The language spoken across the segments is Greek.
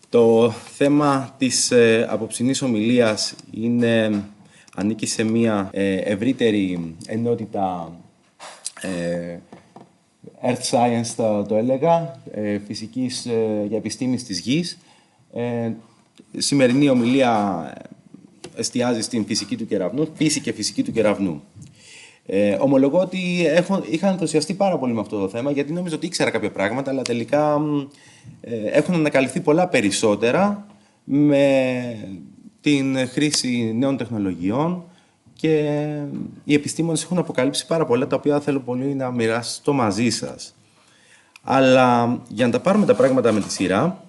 Το θέμα της απόψινής ομιλίας ανήκει σε μια ευρύτερη ενότητα Earth Science, το έλεγα, φυσικής για επιστήμης της γης. Η σημερινή ομιλία εστιάζει στην φυσική του κεραυνού, φύση και φυσική του κεραυνού. Ομολογώ ότι είχα ενθουσιαστεί πάρα πολύ με αυτό το θέμα, γιατί νόμιζα ότι ήξερα κάποια πράγματα, αλλά τελικά έχουν ανακαλυφθεί πολλά περισσότερα με την χρήση νέων τεχνολογιών και οι επιστήμονες έχουν αποκαλύψει πάρα πολλά, τα οποία θέλω πολύ να μοιραστώ μαζί σας. Αλλά για να τα πάρουμε τα πράγματα με τη σειρά,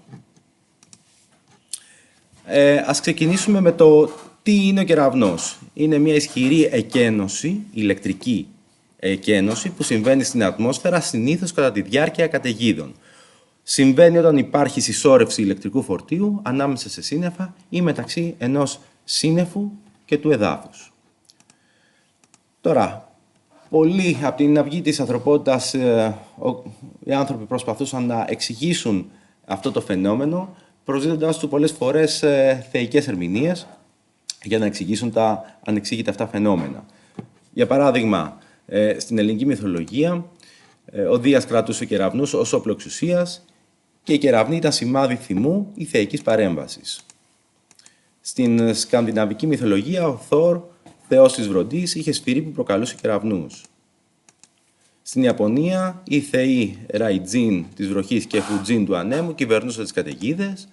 ας ξεκινήσουμε με το τι είναι ο κεραυνός. Είναι μια ισχυρή εκένωση, ηλεκτρική εκένωση, που συμβαίνει στην ατμόσφαιρα συνήθως κατά τη διάρκεια καταιγίδων. Συμβαίνει όταν υπάρχει συσσόρευση ηλεκτρικού φορτίου ανάμεσα σε σύννεφα ή μεταξύ ενός σύννεφου και του εδάφους. Τώρα, πολλοί από την αυγή της ανθρωπότητας, οι άνθρωποι προσπαθούσαν να εξηγήσουν αυτό το φαινόμενο, προσδίδοντας του πολλές φορές θεϊκές ερμηνείες για να εξηγήσουν τα ανεξήγητα αυτά φαινόμενα. Για παράδειγμα, στην ελληνική μυθολογία, ο Δίας κρατούσε κεραυνούς ως όπλο εξουσίας και η κεραυνή ήταν σημάδι θυμού ή θεϊκής παρέμβασης. Στην σκανδιναβική μυθολογία, ο Θόρ, θεός της βροντής, είχε σφυρί που προκαλούσε κεραυνούς. Στην Ιαπωνία, οι θεοί Ραϊτζίν της βροχής και Φουτζίν του ανέμου κυβερνούσαν τις καταιγίδες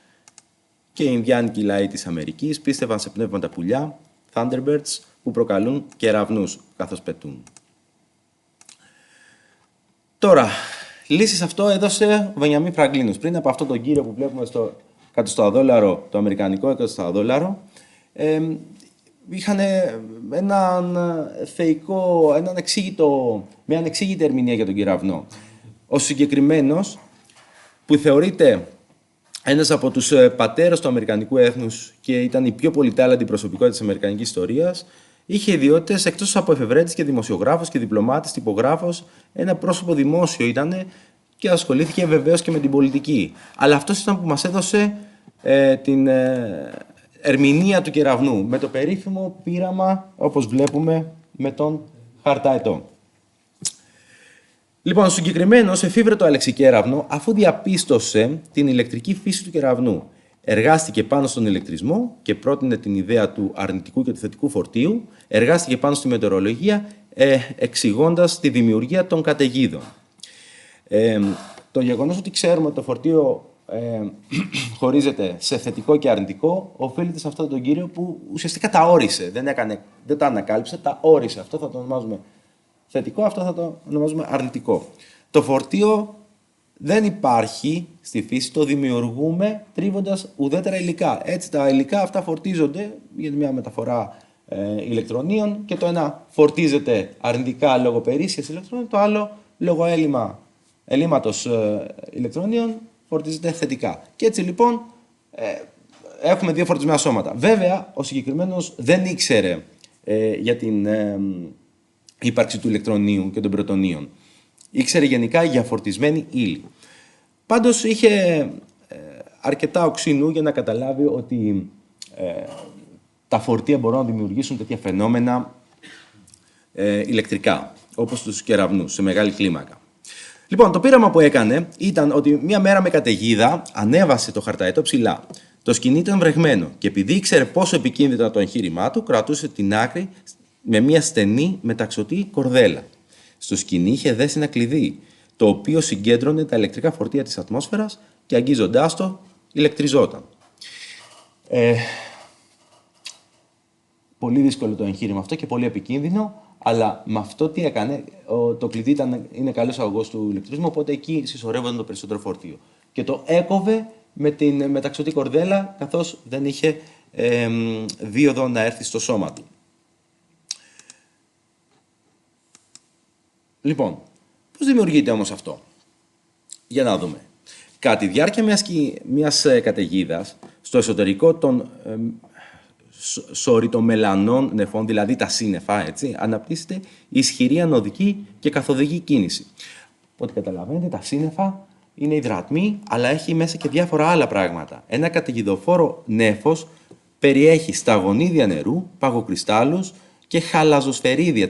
και οι Ινδιάνικοι λαοί της Αμερικής πίστευαν σε πνεύματα πουλιά, Thunderbirds, που προκαλούν κεραυνούς καθώς πετούν. Τώρα, λύση σε αυτό έδωσε ο Βενιαμίν Φραγκλίνος. Πριν από αυτόν τον κύριο που βλέπουμε στο εκατοσταδόλαρο, το αμερικανικό εκατοσταδόλαρο, είχαν μια ανεξήγητη ερμηνεία για τον κεραυνό. Ο συγκεκριμένος, που θεωρείται ένας από τους πατέρες του αμερικανικού έθνους και ήταν η πιο πολυτάλαντη προσωπικότητα της αμερικανικής ιστορίας, είχε ιδιότητες εκτός από εφευρέτης και δημοσιογράφος και διπλωμάτης, τυπογράφος, ένα πρόσωπο δημόσιο ήταν και ασχολήθηκε βεβαίως και με την πολιτική. Αλλά αυτός ήταν που μας έδωσε την ερμηνεία του κεραυνού, με το περίφημο πείραμα, όπως βλέπουμε, με τον χαρταετό. Λοιπόν, ο συγκεκριμένος εφήβρε το αλεξικέραυνο αφού διαπίστωσε την ηλεκτρική φύση του κεραυνού. Εργάστηκε πάνω στον ηλεκτρισμό και πρότεινε την ιδέα του αρνητικού και του θετικού φορτίου. Εργάστηκε πάνω στη μετεωρολογία, εξηγώντας τη δημιουργία των καταιγίδων. Το γεγονός ότι ξέρουμε ότι το φορτίο χωρίζεται σε θετικό και αρνητικό οφείλεται σε αυτόν τον κύριο που ουσιαστικά τα όρισε. Δεν τα ανακάλυψε, τα όρισε. Αυτό θα το ονομάζουμε θετικό, αυτό θα το ονομάζουμε αρνητικό. Το φορτίο δεν υπάρχει στη φύση, το δημιουργούμε τρίβοντας ουδέτερα υλικά. Έτσι τα υλικά αυτά φορτίζονται για μια μεταφορά ηλεκτρονίων και το ένα φορτίζεται αρνητικά λόγω περίσσιας ηλεκτρονίων, το άλλο λόγω ελλείμματος ηλεκτρονίων φορτίζεται θετικά. Και έτσι λοιπόν έχουμε δύο φορτισμένα σώματα. Βέβαια, ο συγκεκριμένος δεν ήξερε για την ύπαρξη του ηλεκτρονίου και των πρωτονίων. Ήξερε γενικά για φορτισμένη ύλη. Πάντως είχε αρκετά οξύνου για να καταλάβει ότι τα φορτία μπορούν να δημιουργήσουν τέτοια φαινόμενα ηλεκτρικά, όπως τους κεραυνούς, σε μεγάλη κλίμακα. Λοιπόν, το πείραμα που έκανε ήταν ότι μια μέρα με καταιγίδα ανέβασε το χαρταετό ψηλά. Το σκοινί ήταν βρεγμένο και επειδή ήξερε πόσο επικίνδυνο ήταν το εγχείρημά του, κρατούσε την άκρη με μια στενή μεταξωτή κορδέλα. Στο σκοινί είχε δέσει ένα κλειδί, το οποίο συγκέντρωνε τα ηλεκτρικά φορτία της ατμόσφαιρας και αγγίζοντάς το, ηλεκτριζόταν. Πολύ δύσκολο το εγχείρημα αυτό και πολύ επικίνδυνο, αλλά με αυτό τι έκανε, το κλειδί είναι καλός αγωγός του ηλεκτρισμού, οπότε εκεί συσσωρεύονταν το περισσότερο φορτίο. Και το έκοβε με την μεταξωτή κορδέλα, καθώς δεν είχε δίωδο να έρθει στο σώμα του. Λοιπόν, πώς δημιουργείται όμως αυτό? Για να δούμε. Κατά τη διάρκεια μιας καταιγίδας, στο εσωτερικό των σωρητομελανών νεφών, δηλαδή τα σύννεφα, έτσι, αναπτύσσεται ισχυρή ανωδική και καθοδική κίνηση. Ό,τι καταλαβαίνετε, τα σύννεφα είναι υδρατμοί, αλλά έχει μέσα και διάφορα άλλα πράγματα. Ένα καταιγιδοφόρο νέφος περιέχει σταγονίδια νερού, παγοκρυστάλλους και χαλαζοσφαιρίδια.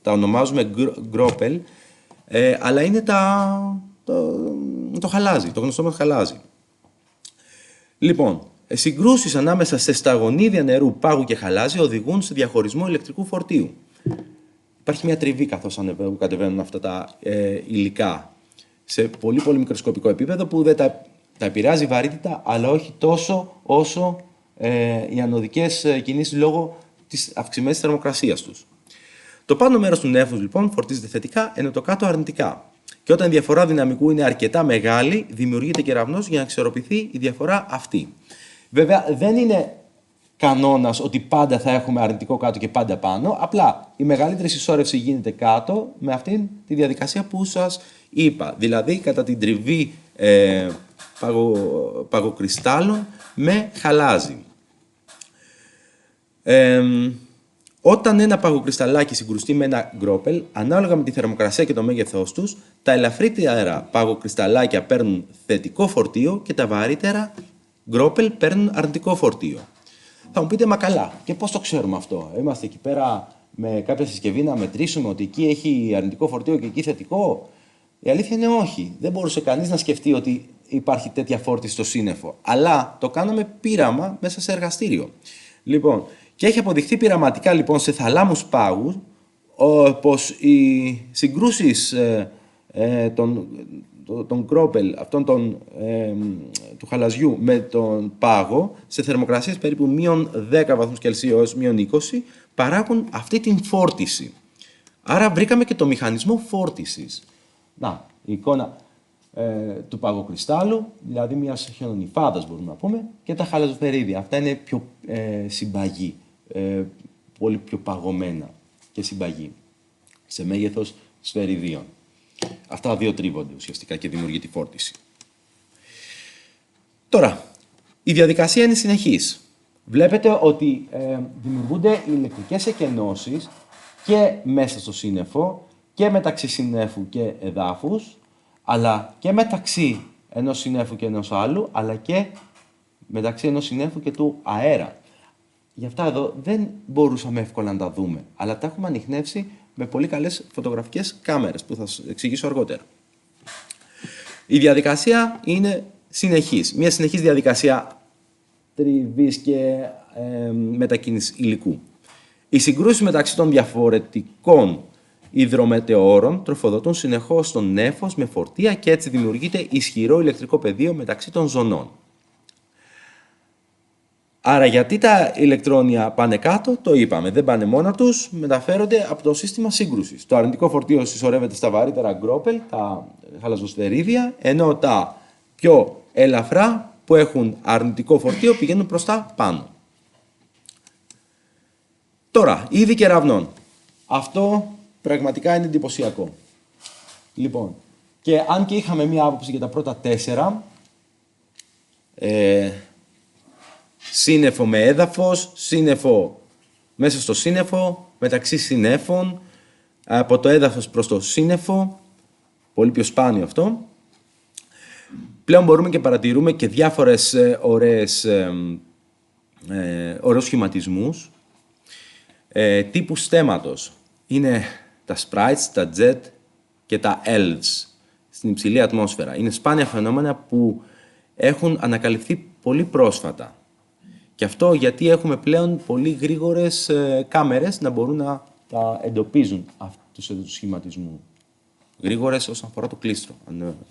Τα ονομάζουμε γκρόπελ, αλλά είναι το χαλάζι, το γνωστό μας χαλάζι. Λοιπόν, συγκρούσεις ανάμεσα σε σταγονίδια νερού, πάγου και χαλάζι οδηγούν σε διαχωρισμό ηλεκτρικού φορτίου. Υπάρχει μια τριβή καθώς κατεβαίνουν αυτά τα υλικά σε πολύ πολύ μικροσκοπικό επίπεδο που δεν τα επηρεάζει η βαρύτητα, αλλά όχι τόσο όσο οι ανωδικές κινήσεις λόγω της αυξημένης θερμοκρασίας τους. Το πάνω μέρος του νέφους λοιπόν φορτίζεται θετικά, ενώ το κάτω αρνητικά. Και όταν η διαφορά δυναμικού είναι αρκετά μεγάλη, δημιουργείται κεραυνός για να εξορροπηθεί η διαφορά αυτή. Βέβαια, δεν είναι κανόνας ότι πάντα θα έχουμε αρνητικό κάτω και πάντα πάνω. Απλά η μεγαλύτερη συσσόρευση γίνεται κάτω με αυτήν τη διαδικασία που σας είπα. Δηλαδή, κατά την τριβή παγοκρυστάλλων με χαλάζι. Όταν ένα παγοκρυσταλλάκι συγκρουστεί με ένα γκρόπελ, ανάλογα με τη θερμοκρασία και το μέγεθός τους, τα ελαφρύτερα παγοκρυσταλλάκια παίρνουν θετικό φορτίο και τα βαρύτερα γκρόπελ παίρνουν αρνητικό φορτίο. Θα μου πείτε, μα καλά, και πώς το ξέρουμε αυτό? Είμαστε εκεί πέρα με κάποια συσκευή να μετρήσουμε ότι εκεί έχει αρνητικό φορτίο και εκεί θετικό? Η αλήθεια είναι όχι. Δεν μπορούσε κανείς να σκεφτεί ότι υπάρχει τέτοια φόρτιση στο σύννεφο. Αλλά το κάναμε πείραμα μέσα σε εργαστήριο. Λοιπόν, και έχει αποδειχθεί πειραματικά λοιπόν σε θαλάμους πάγους πως οι συγκρούσεις των γκρόπελ, του χαλαζιού με τον πάγο σε θερμοκρασίες περίπου μείον 10 βαθμούς Κελσίου έως μείον 20 παράγουν αυτή την φόρτιση. Άρα βρήκαμε και το μηχανισμό φόρτισης. Να, η εικόνα του παγοκρυστάλλου, δηλαδή μιας χιονονυφάδας μπορούμε να πούμε, και τα χαλαζοσφαιρίδια. Αυτά είναι πιο συμπαγή, πολύ πιο παγωμένα και συμπαγή, σε μέγεθος σφαιριδίων. Αυτά τα δύο τρίβονται ουσιαστικά και δημιουργεί τη φόρτιση. Τώρα, η διαδικασία είναι συνεχής. Βλέπετε ότι δημιουργούνται ηλεκτρικές εκενώσεις και μέσα στο σύννεφο και μεταξύ συννέφου και εδάφους, αλλά και μεταξύ ενός συννέφου και ενός άλλου, αλλά και μεταξύ ενός συννέφου και του αέρα. Γι' αυτά εδώ δεν μπορούσαμε εύκολα να τα δούμε, αλλά τα έχουμε ανιχνεύσει με πολύ καλές φωτογραφικές κάμερες που θα σας εξηγήσω αργότερα. Η διαδικασία είναι συνεχής. Μια συνεχής διαδικασία τριβής και μετακίνησης υλικού. Οι συγκρούσεις μεταξύ των διαφορετικών υδρομετεώρων τροφοδοτούν συνεχώς τον νέφος με φορτία και έτσι δημιουργείται ισχυρό ηλεκτρικό πεδίο μεταξύ των ζωνών. Άρα γιατί τα ηλεκτρόνια πάνε κάτω, το είπαμε, δεν πάνε μόνα τους, μεταφέρονται από το σύστημα σύγκρουσης. Το αρνητικό φορτίο συσσωρεύεται στα βαρύτερα γκρόπελ, τα χαλαζοσφαιρίδια, ενώ τα πιο ελαφρά που έχουν αρνητικό φορτίο πηγαίνουν προς τα πάνω. Τώρα, είδη κεραυνών. Αυτό πραγματικά είναι εντυπωσιακό. Λοιπόν, και αν και είχαμε μία άποψη για τα πρώτα 4, σύννεφο με έδαφος, σύννεφο μέσα στο σύννεφο, μεταξύ συννέφων, από το έδαφος προς το σύννεφο, πολύ πιο σπάνιο αυτό. Πλέον μπορούμε και παρατηρούμε και διάφορες ωραίους σχηματισμούς τύπου στέμματος. Είναι τα sprites, τα jet και τα elves στην υψηλή ατμόσφαιρα. Είναι σπάνια φαινόμενα που έχουν ανακαλυφθεί πολύ πρόσφατα. Και αυτό γιατί έχουμε πλέον πολύ γρήγορες κάμερες να μπορούν να τα εντοπίζουν αυτούς τους σχηματισμούς. Γρήγορες όσον αφορά το κλίστρο.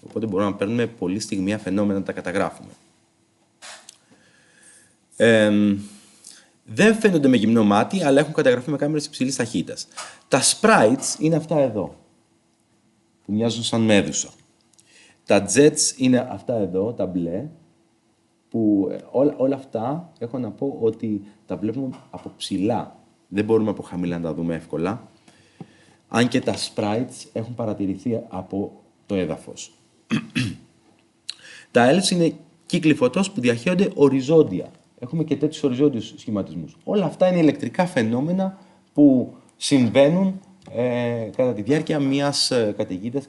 Οπότε μπορούμε να παίρνουμε πολύ στιγμιαία φαινόμενα να τα καταγράφουμε. Δεν φαίνονται με γυμνό μάτι, αλλά έχουν καταγραφεί με κάμερες υψηλής ταχύτητας. Τα sprites είναι αυτά εδώ, που μοιάζουν σαν μέδουσα. Τα jets είναι αυτά εδώ, τα μπλε, που όλα αυτά έχω να πω ότι τα βλέπουμε από ψηλά. Δεν μπορούμε από χαμηλά να τα δούμε εύκολα. Αν και τα sprites έχουν παρατηρηθεί από το έδαφος. Τα elves είναι κύκλοι φωτός που διαχέονται οριζόντια. Έχουμε και τέτοιους οριζόντιους σχηματισμούς. Όλα αυτά είναι ηλεκτρικά φαινόμενα που συμβαίνουν κατά τη διάρκεια μιας καταιγίδας,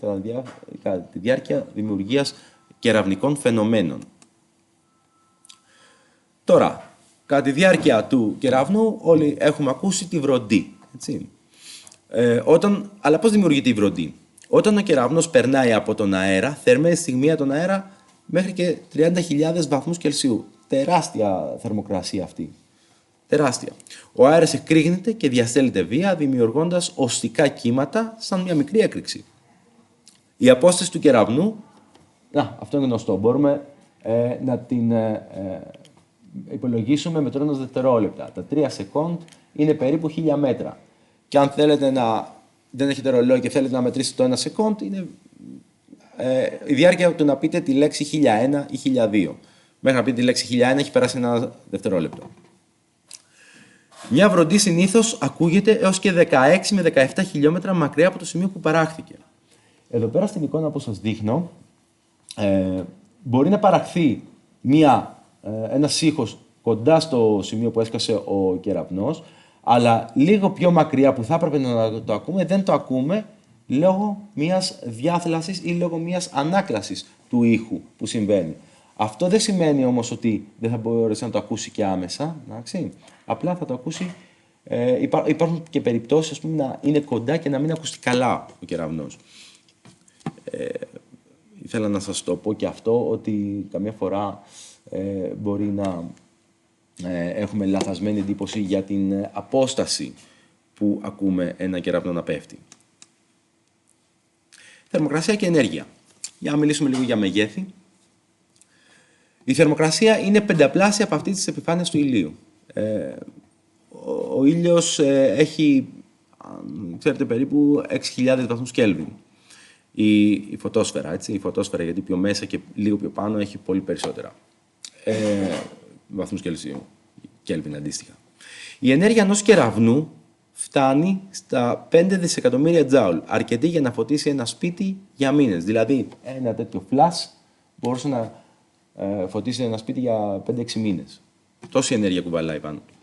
κατά τη διάρκεια δημιουργίας κεραυνικών φαινομένων. Τώρα, κατά τη διάρκεια του κεραυνού όλοι έχουμε ακούσει τη βροντή. Έτσι. Αλλά πώς δημιουργείται η βροντή? Όταν ο κεραυνός περνάει από τον αέρα, θερμαίνει στιγμία τον αέρα μέχρι και 30.000 βαθμούς Κελσίου. Τεράστια θερμοκρασία αυτή. Τεράστια. Ο αέρας εκρήγνεται και διαστέλλεται βία, δημιουργώντας οστικά κύματα σαν μια μικρή έκρηξη. Η απόσταση του κεραυνού, αυτό είναι γνωστό, μπορούμε να την υπολογίσουμε μετρώντας δευτερόλεπτα. Τα 3 σεκόντ είναι περίπου 1000 μέτρα. Και αν θέλετε δεν έχετε ρολόι και θέλετε να μετρήσετε το 1 σεκόντ, είναι η διάρκεια του να πείτε τη λέξη 1001 ή 1002. Μέχρι να πείτε τη λέξη 1001 έχει περάσει ένα δευτερόλεπτο. Μια βροντή συνήθως ακούγεται έως και 16 με 17 χιλιόμετρα μακριά από το σημείο που παράχθηκε. Εδώ πέρα στην εικόνα που σας δείχνω, μπορεί να παραχθεί ένας ήχος κοντά στο σημείο που έσκασε ο κεραυνός, αλλά λίγο πιο μακριά που θα έπρεπε να το ακούμε, δεν το ακούμε λόγω μιας διάθλασης ή λόγω μιας ανάκλασης του ήχου που συμβαίνει. Αυτό δεν σημαίνει όμως ότι δεν θα μπορέσει να το ακούσει και άμεσα, εντάξει. Απλά θα το ακούσει. Υπάρχουν και περιπτώσεις, ας πούμε, να είναι κοντά και να μην ακουστεί καλά ο κεραυνός. Ήθελα να σας το πω και αυτό, ότι καμιά φορά μπορεί να έχουμε λαθασμένη εντύπωση για την απόσταση που ακούμε ένα κεραυνό να πέφτει. Θερμοκρασία και ενέργεια. Για να μιλήσουμε λίγο για μεγέθη. Η θερμοκρασία είναι πενταπλάσια από αυτή της επιφάνειας του ηλίου. Ο ήλιος έχει, ξέρετε, περίπου 6.000 βαθμούς Κέλβιν. Η φωτόσφαιρα, έτσι, η φωτόσφαιρα, γιατί πιο μέσα και λίγο πιο πάνω έχει πολύ περισσότερα βαθμούς Κέλβιν αντίστοιχα. Η ενέργεια ενός κεραυνού φτάνει στα 5 δισεκατομμύρια τζάουλ, αρκετή για να φωτίσει ένα σπίτι για μήνες. Δηλαδή, ένα τέτοιο flash μπορούσε να φωτίσει ένα σπίτι για 5-6 μήνες. Τόση ενέργεια κουβαλάει πάνω του.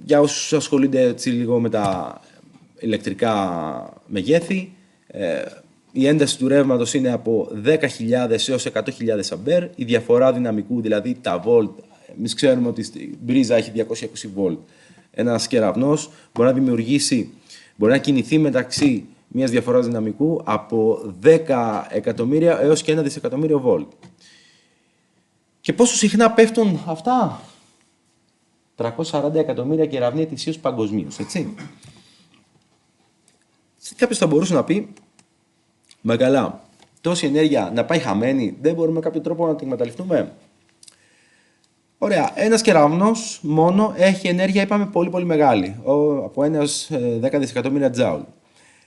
Για όσους ασχολούνται έτσι λίγο με τα ηλεκτρικά μεγέθη, η ένταση του ρεύματος είναι από 10.000 έως 100.000 αμπέρ. Η διαφορά δυναμικού, δηλαδή τα βολτ, εμείς ξέρουμε ότι η μπρίζα έχει 220 βολτ. Ένας κεραυνός μπορεί να κινηθεί μεταξύ μιας διαφοράς δυναμικού από 10 εκατομμύρια έως και 1 δισεκατομμύριο βολτ. Και πόσο συχνά πέφτουν αυτά? 340 εκατομμύρια κεραυνοί ετησίως παγκοσμίως, έτσι. Κάποιος θα μπορούσε να πει, μα καλά, τόση ενέργεια να πάει χαμένη, δεν μπορούμε με κάποιο τρόπο να την εκμεταλλευτούμε? Ωραία, ένας κεραυνός μόνο έχει ενέργεια, είπαμε, πολύ πολύ μεγάλη, από 1 έως 10 δισεκατομμύρια τζάουλ.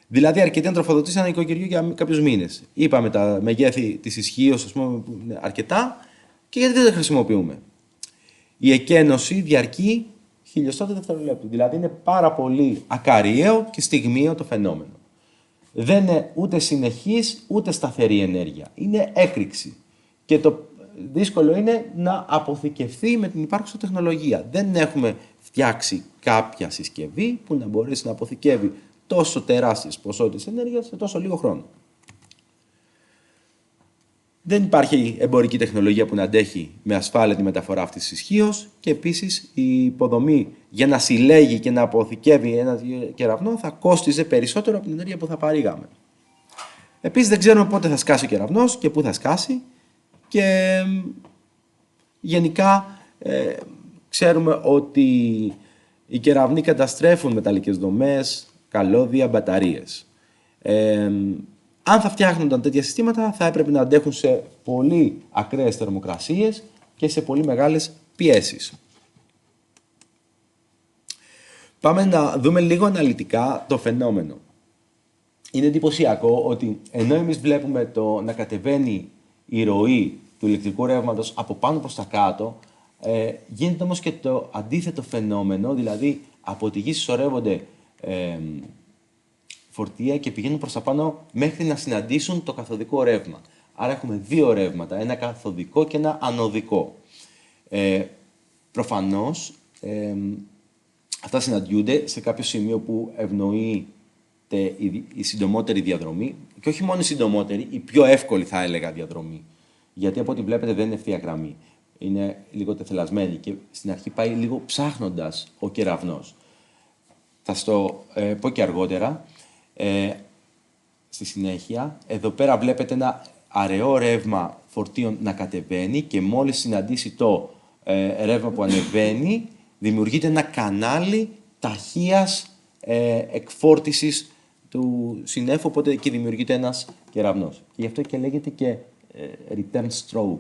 Δηλαδή αρκετή να τροφοδοτήσει ένα νοικοκυριό για κάποιους μήνες. Είπαμε τα μεγέθη της ισχύως, ας πούμε, που είναι αρκετά, και γιατί δεν τα χρησιμοποιούμε? Η εκένωση διαρκεί χιλιοστό του δευτερολέπτου. Δηλαδή είναι πάρα πολύ ακαριαίο και στιγμιαίο το φαινόμενο. Δεν είναι ούτε συνεχής ούτε σταθερή ενέργεια. Είναι έκρηξη. Και το δύσκολο είναι να αποθηκευθεί με την υπάρχουσα τεχνολογία. Δεν έχουμε φτιάξει κάποια συσκευή που να μπορέσει να αποθηκεύει τόσο τεράστιες ποσότητες ενέργειας σε τόσο λίγο χρόνο. Δεν υπάρχει εμπορική τεχνολογία που να αντέχει με ασφάλεια τη μεταφορά αυτής της ισχύως, και επίσης η υποδομή για να συλλέγει και να αποθηκεύει ένα κεραυνό θα κόστιζε περισσότερο από την ενέργεια που θα παρήγαμε. Επίσης δεν ξέρουμε πότε θα σκάσει ο κεραυνός και πού θα σκάσει, και γενικά ξέρουμε ότι οι κεραυνοί καταστρέφουν μεταλλικές δομές, καλώδια, μπαταρίες. Αν θα φτιάχνονταν τέτοια συστήματα, θα έπρεπε να αντέχουν σε πολύ ακραίες θερμοκρασίες και σε πολύ μεγάλες πιέσεις. Πάμε να δούμε λίγο αναλυτικά το φαινόμενο. Είναι εντυπωσιακό ότι ενώ εμείς βλέπουμε να κατεβαίνει η ροή του ηλεκτρικού ρεύματος από πάνω προς τα κάτω, γίνεται όμως και το αντίθετο φαινόμενο, δηλαδή από τη γη συσσωρεύονται φορτία και πηγαίνουν προς τα πάνω μέχρι να συναντήσουν το καθοδικό ρεύμα. Άρα έχουμε δύο ρεύματα, ένα καθοδικό και ένα ανοδικό. Προφανώς αυτά συναντιούνται σε κάποιο σημείο που ευνοείται η συντομότερη διαδρομή και όχι μόνο η συντομότερη, η πιο εύκολη θα έλεγα διαδρομή. Γιατί από ό,τι βλέπετε δεν είναι ευθεία γραμμή. Είναι λίγο τεθελασμένη και στην αρχή πάει λίγο ψάχνοντας ο κεραυνός. Θα σας το πω και αργότερα. Στη συνέχεια, εδώ πέρα βλέπετε ένα αραιό ρεύμα φορτίων να κατεβαίνει και μόλις συναντήσει το ρεύμα που ανεβαίνει, δημιουργείται ένα κανάλι ταχείας εκφόρτισης του συννέφου, οπότε εκεί δημιουργείται ένας κεραυνός. Και γι' αυτό και λέγεται και return stroke.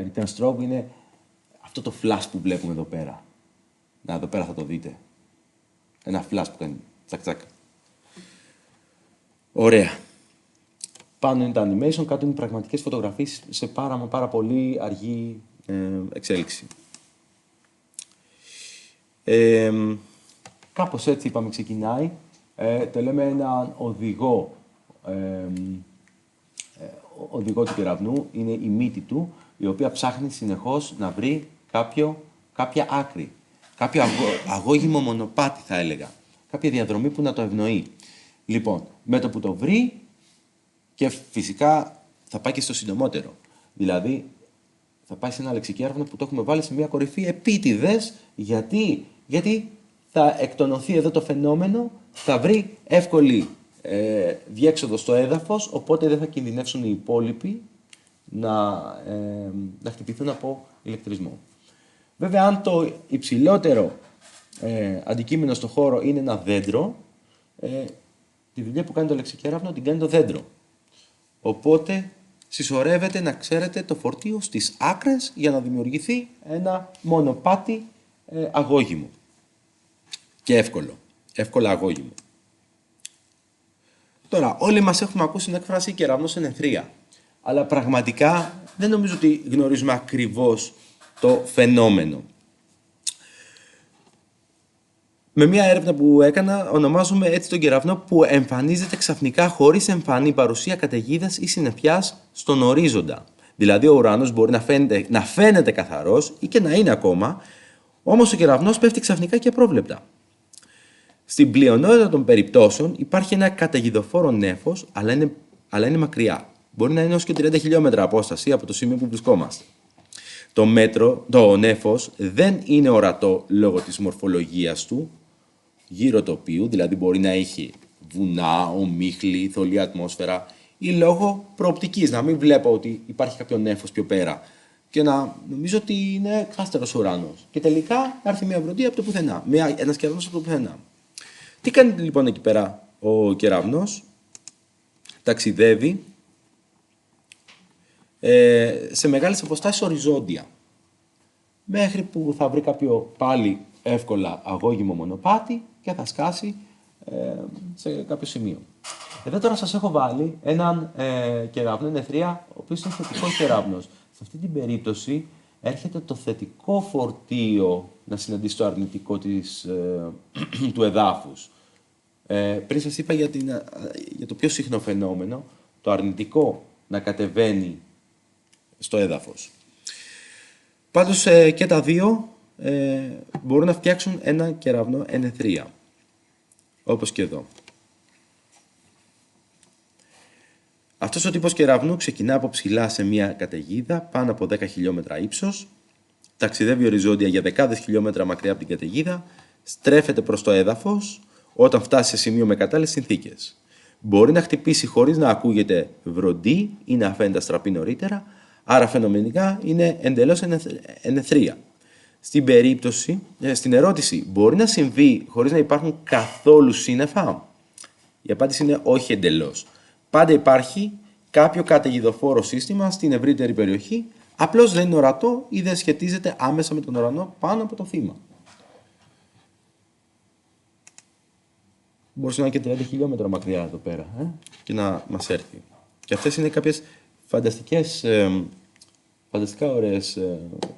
Return stroke είναι αυτό το flash που βλέπουμε εδώ πέρα. Να, εδώ πέρα θα το δείτε. Ένα flash που κάνει τσακ τσακ. Ωραία. Πάνω είναι τα animation, κάτω είναι πραγματικές φωτογραφίες σε πάρα πολύ αργή εξέλιξη. Κάπως έτσι είπαμε ξεκινάει. Το λέμε έναν οδηγό του κεραυνού, είναι η μύτη του, η οποία ψάχνει συνεχώς να βρει κάποια άκρη. Κάποιο αγώγιμο μονοπάτι θα έλεγα. Κάποια διαδρομή που να το ευνοεί. Λοιπόν, με το που το βρει και φυσικά θα πάει και στο συντομότερο. Δηλαδή, θα πάει σε ένα λεξικέραυνο που το έχουμε βάλει σε μια κορυφή επίτηδες. Γιατί θα εκτονωθεί εδώ το φαινόμενο, θα βρει εύκολη διέξοδο στο έδαφος, οπότε δεν θα κινδυνεύσουν οι υπόλοιποι να χτυπηθούν από ηλεκτρισμό. Βέβαια, αν το υψηλότερο αντικείμενο στο χώρο είναι ένα δέντρο, τη δουλειά που κάνει το λεξικέραυνο την κάνει το δέντρο. Οπότε συσσωρεύεται, να ξέρετε, το φορτίο στις άκρες για να δημιουργηθεί ένα μονοπάτι αγώγιμο. Και εύκολα αγώγιμο. Τώρα, όλοι μας έχουμε ακούσει την έκφραση κεραυνός εν αιθρία. Αλλά πραγματικά δεν νομίζω ότι γνωρίζουμε ακριβώς το φαινόμενο. Με μια έρευνα που έκανα, ονομάζουμε έτσι τον κεραυνό που εμφανίζεται ξαφνικά χωρίς εμφανή παρουσία καταιγίδας ή συννεφιάς στον ορίζοντα. Δηλαδή, ο ουρανός μπορεί να φαίνεται καθαρός ή και να είναι ακόμα, όμως ο κεραυνός πέφτει ξαφνικά και απρόβλεπτα. Στην πλειονότητα των περιπτώσεων υπάρχει ένα καταιγιδοφόρο νέφος, αλλά είναι μακριά. Μπορεί να είναι έως και 30 χιλιόμετρα απόσταση από το σημείο που βρισκόμαστε. Το νέφος δεν είναι ορατό λόγω της μορφολογίας του, γύρω τοπίου, δηλαδή μπορεί να έχει βουνά, ομίχλη, θολή ατμόσφαιρα, ή λόγω προοπτικής, να μην βλέπω ότι υπάρχει κάποιο νέφος πιο πέρα και να νομίζω ότι είναι ξάστερος ουρανός. Και τελικά έρθει μια βροντή από το πουθενά, ένας κεραυνός από το πουθενά. Τι κάνει λοιπόν εκεί πέρα ο κεραυνός? Ταξιδεύει σε μεγάλες αποστάσεις οριζόντια, μέχρι που θα βρει κάποιο πάλι εύκολα αγώγιμο μονοπάτι και θα σκάσει σε κάποιο σημείο. Εδώ τώρα σας έχω βάλει έναν κεραυνό εν αιθρία, ο οποίος είναι θετικός κεραυνός. Σε αυτή την περίπτωση έρχεται το θετικό φορτίο να συναντήσει το αρνητικό του εδάφους. Πριν σας είπα για το πιο συχνό φαινόμενο, το αρνητικό να κατεβαίνει στο έδαφος. Πάντως και τα δύο μπορούν να φτιάξουν ένα κεραυνό εν αιθρία, όπως και εδώ. Αυτός ο τύπος κεραυνού ξεκινά από ψηλά σε μια καταιγίδα πάνω από 10 χιλιόμετρα ύψος, ταξιδεύει οριζόντια για δεκάδες χιλιόμετρα μακριά από την καταιγίδα, στρέφεται προς το έδαφος όταν φτάσει σε σημείο με κατάλληλες συνθήκες. Μπορεί να χτυπήσει χωρίς να ακούγεται βροντί ή να φαίνεται αστραπή νωρίτερα, άρα φαινομενικά είναι εντελώς εν αιθρία. Στην ερώτηση, μπορεί να συμβεί χωρίς να υπάρχουν καθόλου σύννεφα? Η απάντηση είναι όχι εντελώς. Πάντα υπάρχει κάποιο καταιγιδοφόρο σύστημα στην ευρύτερη περιοχή, απλώς δεν είναι ορατό ή δεν σχετίζεται άμεσα με τον ουρανό πάνω από το θύμα. Μπορούσε να είναι και 30 χιλιόμετρα μακριά εδώ πέρα και να μας έρθει. Και αυτές είναι κάποιες φανταστικά ωραίες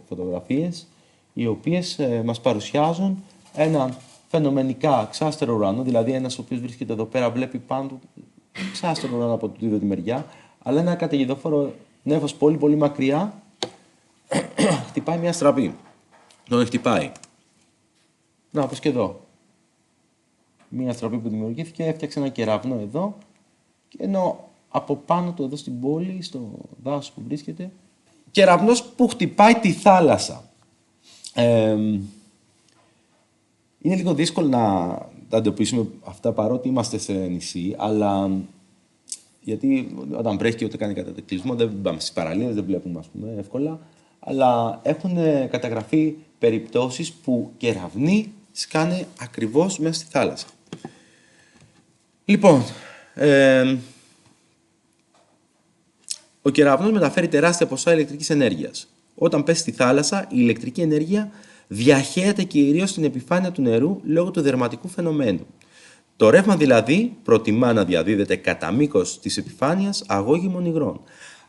φωτογραφίες, οι οποίες μας παρουσιάζουν έναν φαινομενικά ξάστερο ουρανό, δηλαδή ένας ο οποίος βρίσκεται εδώ πέρα βλέπει πάνω του ξάστερο ουρανό από τη δίδοτη μεριά, αλλά ένα καταιγιδοφόρο νέφος πολύ μακριά χτυπάει μια στραπή. Τον χτυπάει. Να, όπως και εδώ. Μία στροφή που δημιουργήθηκε έφτιαξε ένα κεραυνό εδώ, ενώ από πάνω του εδώ στην πόλη, στο δάσος που βρίσκεται, κεραυνός που χτυπάει τη θάλασσα. Είναι λίγο δύσκολο να τα εντοπίσουμε αυτά παρότι είμαστε σε νησί, αλλά γιατί όταν βρέχει και ούτε κάνει κατακλυσμό, δεν πάμε στις παραλίες, δεν βλέπουμε εύκολα, αλλά έχουν καταγραφεί περιπτώσεις που κεραυνοί σκάνε ακριβώς μέσα στη θάλασσα. Λοιπόν, ο κεραυνός μεταφέρει τεράστια ποσά ηλεκτρικής ενέργειας. Όταν πέσει στη θάλασσα, η ηλεκτρική ενέργεια διαχέεται κυρίως στην επιφάνεια του νερού λόγω του δερματικού φαινομένου. Το ρεύμα δηλαδή προτιμά να διαδίδεται κατά μήκος της επιφάνειας αγώγιμων υγρών.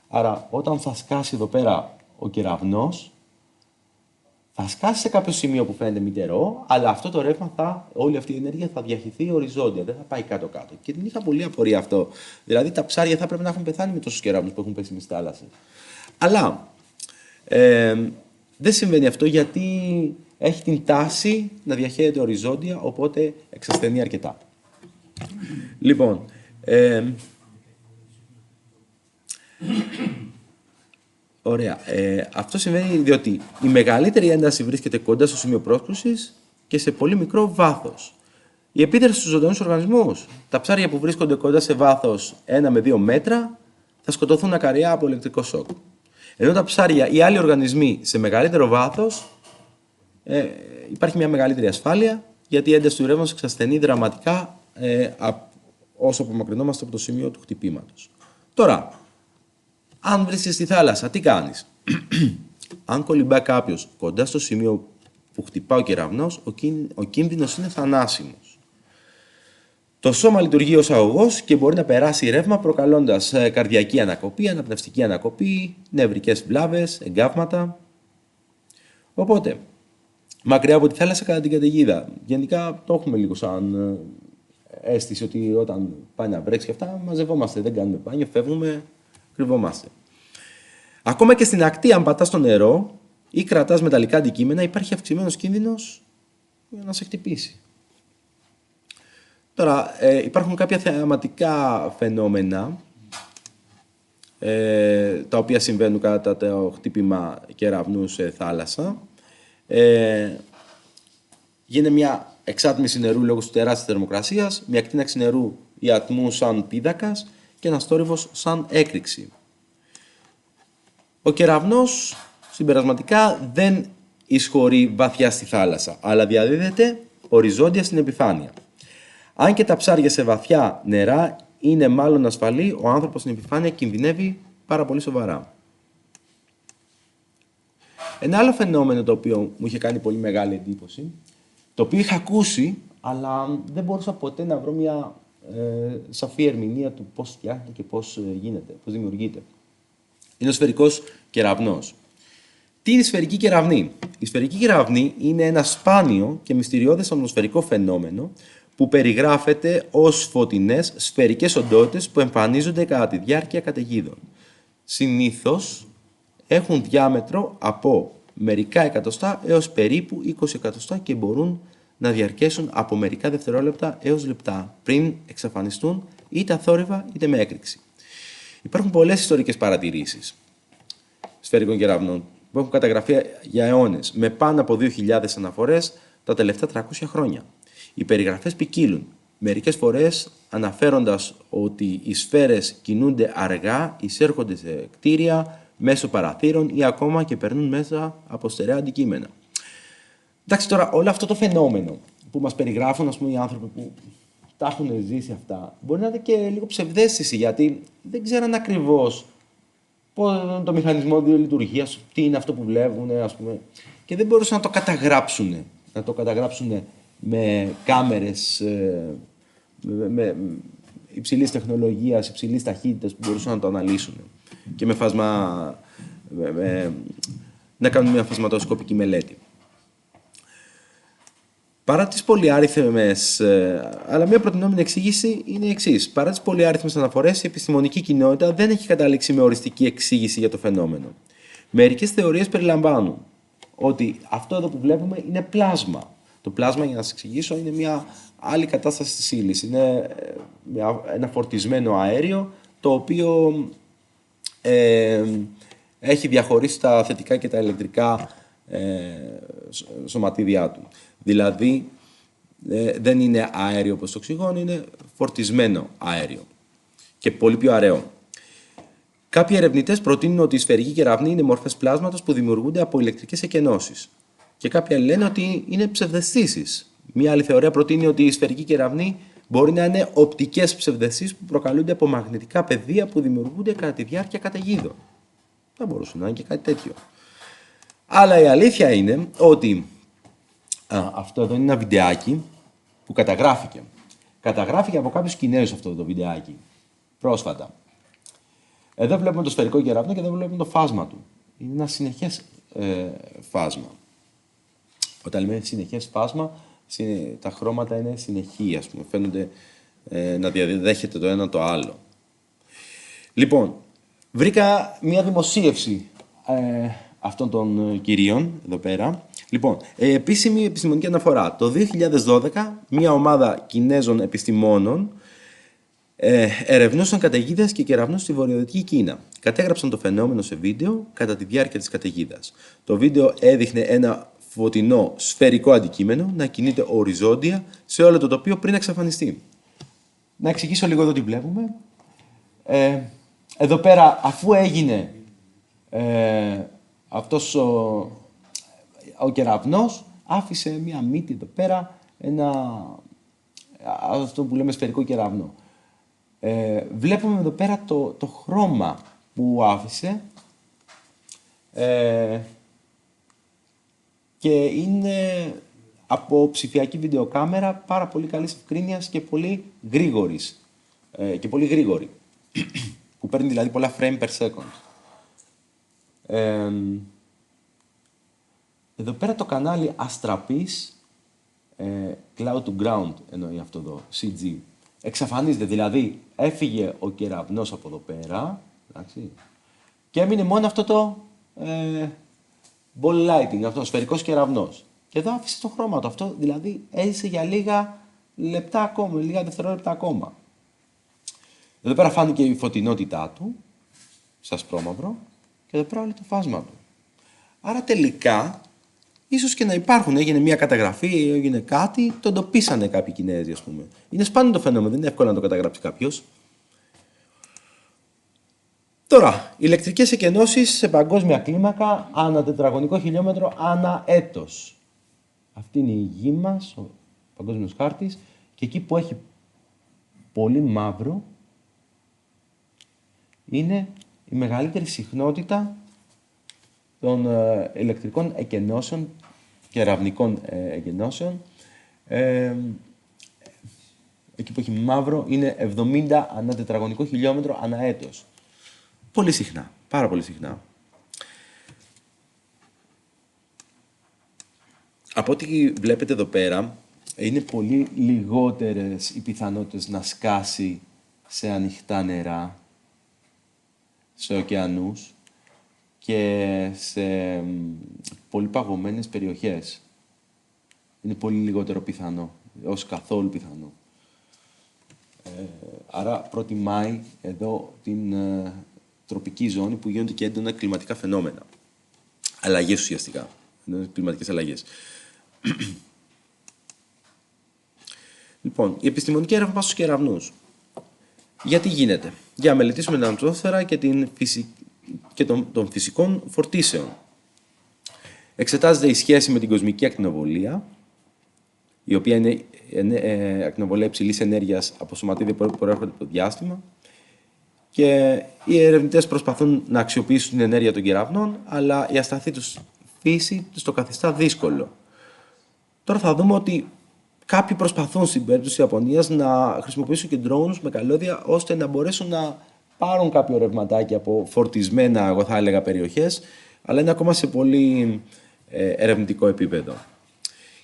Άρα, όταν θα σκάσει εδώ πέρα ο κεραυνός, θα σκάσει σε κάποιο σημείο που φαίνεται μητερό, αλλά αυτό το ρεύμα, όλη αυτή η ενέργεια θα διαχυθεί οριζόντια, δεν θα πάει κάτω-κάτω. Και την είχα πολύ απορία αυτό. Δηλαδή, τα ψάρια θα πρέπει να έχουν πεθάνει με τόσους κεραυνούς που έχουν πέσει μες στη θάλασσα. Αλλά δεν συμβαίνει αυτό γιατί έχει την τάση να διαχέεται οριζόντια, οπότε εξασθενεί αρκετά. Λοιπόν, ωραία. Αυτό συμβαίνει διότι η μεγαλύτερη ένταση βρίσκεται κοντά στο σημείο πρόσκρουσης και σε πολύ μικρό βάθος. Η επίδραση στους ζωντανούς οργανισμούς. Τα ψάρια που βρίσκονται κοντά σε βάθος 1 με 2 μέτρα θα σκοτωθούν ακαριά από ηλεκτρικό σοκ. Ενώ τα ψάρια ή άλλοι οργανισμοί σε μεγαλύτερο βάθος υπάρχει μια μεγαλύτερη ασφάλεια γιατί η ένταση του ρεύματος εξασθενεί δραματικά όσο απομακρυνόμαστε από το σημείο του χτυπήματος. Τώρα, αν βρίσκεσαι στη θάλασσα, τι κάνεις? Αν κολυμπά κάποιος κοντά στο σημείο που χτυπά ο κεραυνός, ο κίνδυνος είναι θανάσιμος. Το σώμα λειτουργεί ως αγωγός και μπορεί να περάσει ρεύμα προκαλώντας καρδιακή ανακοπή, αναπνευστική ανακοπή, νευρικές βλάβες, εγκάβματα. Οπότε, μακριά από τη θάλασσα κατά την καταιγίδα. Γενικά το έχουμε λίγο σαν αίσθηση ότι όταν πάει να βρέξει και αυτά, μαζευόμαστε, δεν κάνουμε μπάνιο, φεύγουμε, κρυβόμαστε. Ακόμα και στην ακτή, αν πατάς στο νερό ή κρατάς μεταλλικά αντικείμενα, υπάρχει αυξημένος κίνδυνος για να σε χτυπήσει. Τώρα, υπάρχουν κάποια θεαματικά φαινόμενα τα οποία συμβαίνουν κατά το χτύπημα κεραυνού σε θάλασσα. Γίνεται μια εξάτμιση νερού λόγω της τεράστιας θερμοκρασίας, μια ακτίναξη νερού ή ατμού σαν πίδακας και ένας θόρυβος σαν έκρηξη. Ο κεραυνός συμπερασματικά δεν εισχωρεί βαθιά στη θάλασσα, αλλά διαδίδεται οριζόντια στην επιφάνεια. Αν και τα ψάρια σε βαθιά νερά είναι μάλλον ασφαλή, ο άνθρωπος στην επιφάνεια κινδυνεύει πάρα πολύ σοβαρά. Ένα άλλο φαινόμενο το οποίο μου είχε κάνει πολύ μεγάλη εντύπωση, το οποίο είχα ακούσει, αλλά δεν μπορούσα ποτέ να βρω μια σαφή ερμηνεία του πώς φτιάχνεται και πώς γίνεται, πώς δημιουργείται. Είναι ο σφαιρικός κεραυνός. Τι είναι η σφαιρική κεραυνή? Η σφαιρική κεραυνή είναι ένα σπάνιο και μυστηριώδες ατμοσφαιρικό φαινόμενο που περιγράφεται ως φωτεινές σφαιρικές οντότητες που εμφανίζονται κατά τη διάρκεια καταιγίδων. Συνήθως έχουν διάμετρο από μερικά εκατοστά έως περίπου 20 εκατοστά και μπορούν να διαρκέσουν από μερικά δευτερόλεπτα έως λεπτά πριν εξαφανιστούν είτε αθόρυβα είτε με έκρηξη. Υπάρχουν πολλές ιστορικές παρατηρήσεις σφαιρικών κεραυνών που έχουν καταγραφεί για αιώνες με πάνω από 2.000 αναφορές τα τελευταία 300 χρόνια. Οι περιγραφές ποικίλουν, μερικές φορές αναφέροντας ότι οι σφαίρες κινούνται αργά, εισέρχονται σε κτίρια, μέσω παραθύρων ή ακόμα και περνούν μέσα από στερεά αντικείμενα. Εντάξει, τώρα όλο αυτό το φαινόμενο που μας περιγράφουν οι άνθρωποι που τα έχουν ζήσει αυτά, μπορεί να είναι και λίγο ψευδαίσθηση, γιατί δεν ξέραν ακριβώς το μηχανισμό λειτουργίας, τι είναι αυτό που βλέπουν, και δεν μπορούσαν να το καταγράψουν με κάμερες με υψηλής τεχνολογίας, υψηλής ταχύτητας που μπορούσαν να το αναλύσουν και με φάσμα, να κάνουν μια φασματοσκοπική μελέτη. Παρά τις πολυάριθμες, αλλά μια προτινόμενη εξήγηση είναι η εξής. Παρά τις πολυάριθμες αναφορές, η επιστημονική κοινότητα δεν έχει καταλήξει με οριστική εξήγηση για το φαινόμενο. Μερικές θεωρίες περιλαμβάνουν ότι αυτό εδώ που βλέπουμε είναι πλάσμα, Το πλάσμα, για να σας εξηγήσω, είναι μια άλλη κατάσταση της ύλης. Είναι ένα φορτισμένο αέριο, το οποίο έχει διαχωρίσει τα θετικά και τα ηλεκτρικά σωματίδια του. Δηλαδή, δεν είναι αέριο όπως το οξυγόνο, είναι φορτισμένο αέριο και πολύ πιο αραιό. Κάποιοι ερευνητές προτείνουν ότι οι σφαιρικοί κεραυνοί είναι μορφές πλάσματος που δημιουργούνται από ηλεκτρικές εκενώσεις. Και κάποιοι άλλοι λένε ότι είναι ψευδαισθήσεις. Μία άλλη θεωρία προτείνει ότι οι σφαιρικοί κεραυνοί μπορεί να είναι οπτικές ψευδαισθήσεις που προκαλούνται από μαγνητικά πεδία που δημιουργούνται κατά τη διάρκεια καταιγίδων. Θα μπορούσε να είναι και κάτι τέτοιο. Αλλά η αλήθεια είναι ότι αυτό εδώ είναι ένα βιντεάκι που καταγράφηκε. Καταγράφηκε από κάποιους Κινέζους αυτό το βιντεάκι πρόσφατα. Εδώ βλέπουμε το σφαιρικό κεραυνό και εδώ βλέπουμε το φάσμα του. Είναι ένα συνεχές φάσμα. Όταν λέμε συνεχές φάσμα, τα χρώματα είναι συνεχή, ας πούμε. Φαίνονται να διαδέχεται το ένα το άλλο. Λοιπόν, βρήκα μια δημοσίευση αυτών των κυρίων εδώ πέρα. Λοιπόν, επίσημη επιστημονική αναφορά. Το 2012, μια ομάδα Κινέζων επιστημόνων ερευνούσαν καταιγίδες και κεραυνούς στη βορειοδυτική Κίνα. Κατέγραψαν το φαινόμενο σε βίντεο κατά τη διάρκεια της καταιγίδας. Το βίντεο έδειχνε ένα φωτεινό σφαιρικό αντικείμενο να κινείται οριζόντια σε όλο το τοπίο πριν εξαφανιστεί. Να εξηγήσω λίγο εδώ τι βλέπουμε. Εδώ πέρα, αφού έγινε αυτός ο κεραυνός, άφησε μία μύτη εδώ πέρα, αυτό που λέμε σφαιρικό κεραυνό. Βλέπουμε εδώ πέρα το χρώμα που άφησε και είναι από ψηφιακή βιντεοκάμερα πάρα πολύ καλής ευκρίνειας και πολύ γρήγορη. Που παίρνει δηλαδή πολλά frame per second. Εδώ πέρα το κανάλι Αστραπής Cloud to Ground εννοεί αυτό εδώ, CG. Εξαφανίζεται, δηλαδή έφυγε ο κεραυνός από εδώ πέρα, εντάξει, και έμεινε μόνο αυτό το ball lighting, αυτό ο σφαιρικός κεραυνός. Και εδώ άφησε το χρώμα του, αυτό δηλαδή έζησε για λίγα λεπτά ακόμα, λίγα δευτερόλεπτα ακόμα. Εδώ πέρα φάνηκε η φωτεινότητά του, σε ασπρόμαυρο, και εδώ πέρα όλο το φάσμα του. Άρα τελικά, ίσως και να υπάρχουν, έγινε μια καταγραφή, έγινε κάτι, το εντοπίσανε κάποιοι Κινέζοι, ας πούμε. Είναι σπάνιο το φαινόμενο, δεν είναι εύκολο να το καταγράψει κάποιος. Τώρα, ηλεκτρικές εκενώσεις σε παγκόσμια κλίμακα, ανά τετραγωνικό χιλιόμετρο, ανά έτος. Αυτή είναι η γη μας, ο παγκόσμιος χάρτης, και εκεί που έχει πολύ μαύρο, είναι η μεγαλύτερη συχνότητα των ηλεκτρικών εκενώσεων, κεραυνικών εκενώσεων. Εκεί που έχει μαύρο είναι 70 ανά τετραγωνικό χιλιόμετρο ανά έτος. Πολύ συχνά, πάρα πολύ συχνά. Από ό,τι βλέπετε εδώ πέρα, είναι πολύ λιγότερες οι πιθανότητες να σκάσει σε ανοιχτά νερά, σε ωκεανούς και σε πολύ παγωμένες περιοχές. Είναι πολύ λιγότερο πιθανό, ως καθόλου πιθανό. Άρα προτιμάει εδώ την τροπική ζώνη που γίνονται και έντονα κλιματικά φαινόμενα. Αλλαγές ουσιαστικά, κλιματικές αλλαγές. Λοιπόν, η επιστημονική έρευνα πάει στους κεραυνούς. Γιατί γίνεται? Για να μελετήσουμε την ατμόσφαιρα και των φυσικών φορτίσεων. Εξετάζεται η σχέση με την κοσμική ακτινοβολία, η οποία είναι ακτινοβολία υψηλής ενέργειας από σωματίδια που προέρχονται από το διάστημα, και οι ερευνητές προσπαθούν να αξιοποιήσουν την ενέργεια των κεραυνών, αλλά η ασταθή τους φύση τους το καθιστά δύσκολο. Τώρα θα δούμε ότι κάποιοι προσπαθούν στην περίπτωση της Ιαπωνίας να χρησιμοποιήσουν και drones με καλώδια, ώστε να μπορέσουν να πάρουν κάποιο ρευματάκι από φορτισμένα, εγώ θα έλεγα, περιοχές, αλλά είναι ακόμα σε πολύ ερευνητικό επίπεδο.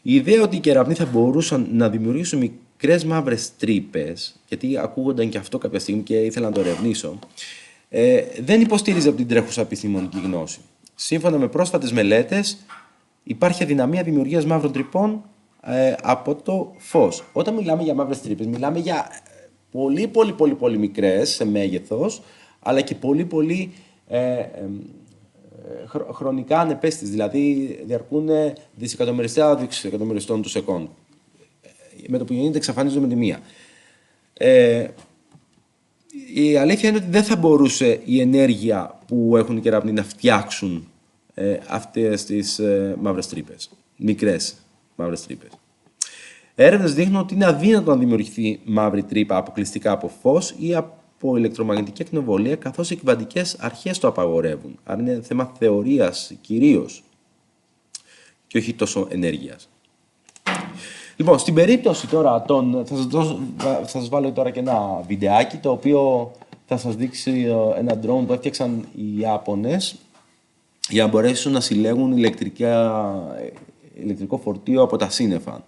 Η ιδέα ότι οι κεραυνοί θα μπορούσαν να δημιουργήσουν μικρές μαύρες τρύπες, γιατί ακούγονταν και αυτό κάποια στιγμή και ήθελα να το ερευνήσω, δεν υποστήριζε από την τρέχουσα επιστημονική γνώση. Σύμφωνα με πρόσφατες μελέτες, υπάρχει αδυναμία δημιουργίας μαύρων τρυπών από το φως. Όταν μιλάμε για μαύρες τρύπες, μιλάμε για πολύ μικρές σε μέγεθος, αλλά και πολύ χρονικά ανεπαίσθητες, δηλαδή διαρκούν δισεκατομμυριστών του σεκόντ. Με το που γεννείται εξαφανίζονται με τη μία. Η αλήθεια είναι ότι δεν θα μπορούσε η ενέργεια που έχουν οι κεραυνοί να φτιάξουν αυτές τις μαύρες τρύπες, μικρές μαύρες τρύπες. Έρευνες δείχνουν ότι είναι αδύνατο να δημιουργηθεί μαύρη τρύπα αποκλειστικά από φως ή από ηλεκτρομαγνητική ακτινοβολία, καθώς οι κυβαντικές αρχές το απαγορεύουν. Άρα είναι θέμα θεωρίας κυρίως και όχι τόσο ενέργειας. Λοιπόν, στην περίπτωση τώρα θα σας βάλω τώρα και ένα βιντεάκι, το οποίο θα σας δείξει ένα drone που έφτιαξαν οι Ιάπωνες για να μπορέσουν να συλλέγουν ηλεκτρικό φορτίο από τα σύννεφα.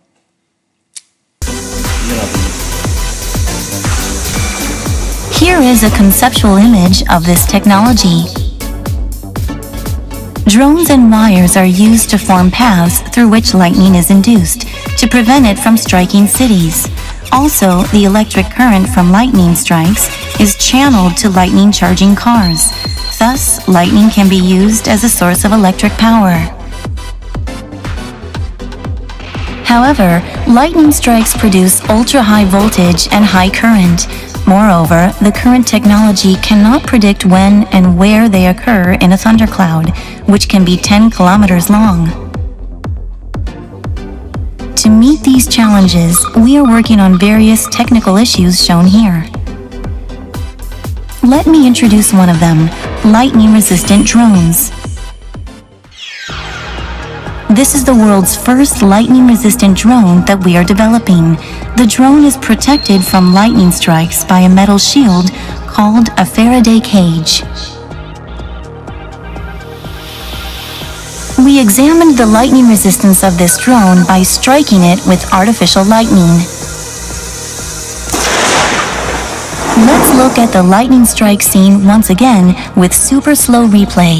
Here is a conceptual image of this technology. Drones and wires are used to form paths through which lightning is induced to prevent it from striking cities. Also, the electric current from lightning strikes is channeled to lightning charging cars. Thus, lightning can be used as a source of electric power. However, lightning strikes produce ultra-high voltage and high current. Moreover, the current technology cannot predict when and where they occur in a thundercloud, which can be 10 kilometers long. To meet these challenges, we are working on various technical issues shown here. Let me introduce one of them, lightning-resistant drones. This is the world's first lightning-resistant drone that we are developing. The drone is protected from lightning strikes by a metal shield called a Faraday cage. We examined the lightning resistance of this drone by striking it with artificial lightning. Let's look at the lightning strike scene once again with super slow replay.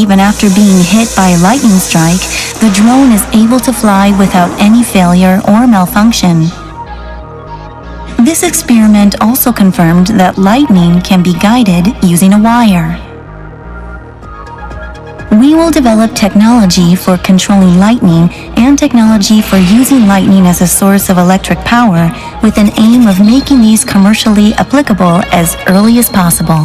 Even after being hit by a lightning strike, the drone is able to fly without any failure or malfunction. This experiment also confirmed that lightning can be guided using a wire. We will develop technology for controlling lightning and technology for using lightning as a source of electric power with an aim of making these commercially applicable as early as possible.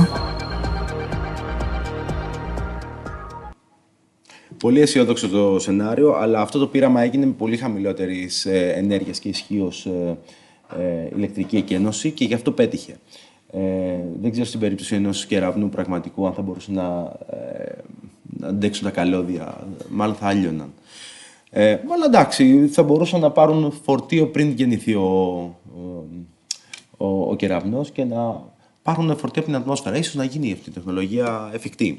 Πολύ αισιόδοξο το σενάριο, αλλά αυτό το πείραμα έγινε με πολύ χαμηλότερης ενέργειας και ισχύως ηλεκτρική εκένωση και γι' αυτό πέτυχε. Δεν ξέρω στην περίπτωση ενός κεραυνού πραγματικού αν θα μπορούσαν να αντέξουν τα καλώδια, μάλλον θα άλλιωναν. Αλλά εντάξει, θα μπορούσαν να πάρουν φορτίο πριν γεννηθεί ο κεραυνός και να πάρουν φορτίο από την ατμόσφαιρα. Ίσως να γίνει αυτή η τεχνολογία εφικτή.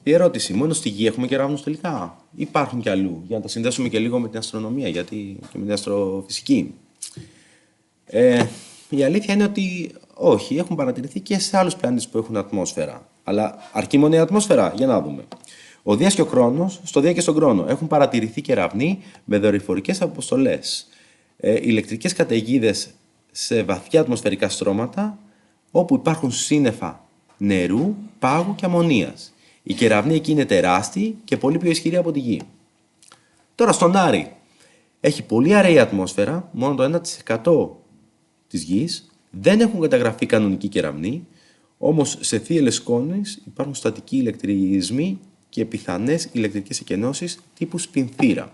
Η ερώτηση, μόνο στη Γη έχουμε κεραύνους τελικά? Υπάρχουν και αλλού, για να τα συνδέσουμε και λίγο με την αστρονομία και με την αστροφυσική. Η αλήθεια είναι ότι όχι, έχουν παρατηρηθεί και σε άλλους πλανήτες που έχουν ατμόσφαιρα. Αλλά αρκεί μόνο η ατμόσφαιρα? Για να δούμε. Ο Δίας και ο Χρόνος, στο Δία και στον Χρόνο, έχουν παρατηρηθεί κεραυνοί με δορυφορικές αποστολές, ηλεκτρικές καταιγίδες σε βαθιά ατμοσφαιρικά στρώματα, όπου υπάρχουν σύννεφα νερού, πάγου και αμμονίας. Οι κεραυνοί εκεί είναι τεράστιοι και πολύ πιο ισχυροί από τη Γη. Τώρα στον Άρη έχει πολύ αραιή ατμόσφαιρα, μόνο το 1% της Γης, δεν έχουν καταγραφεί κανονικοί κεραυνοί, όμως σε θύελλες σκόνης υπάρχουν στατικοί ηλεκτρισμοί και πιθανές ηλεκτρικές εκενώσεις τύπου σπινθήρα.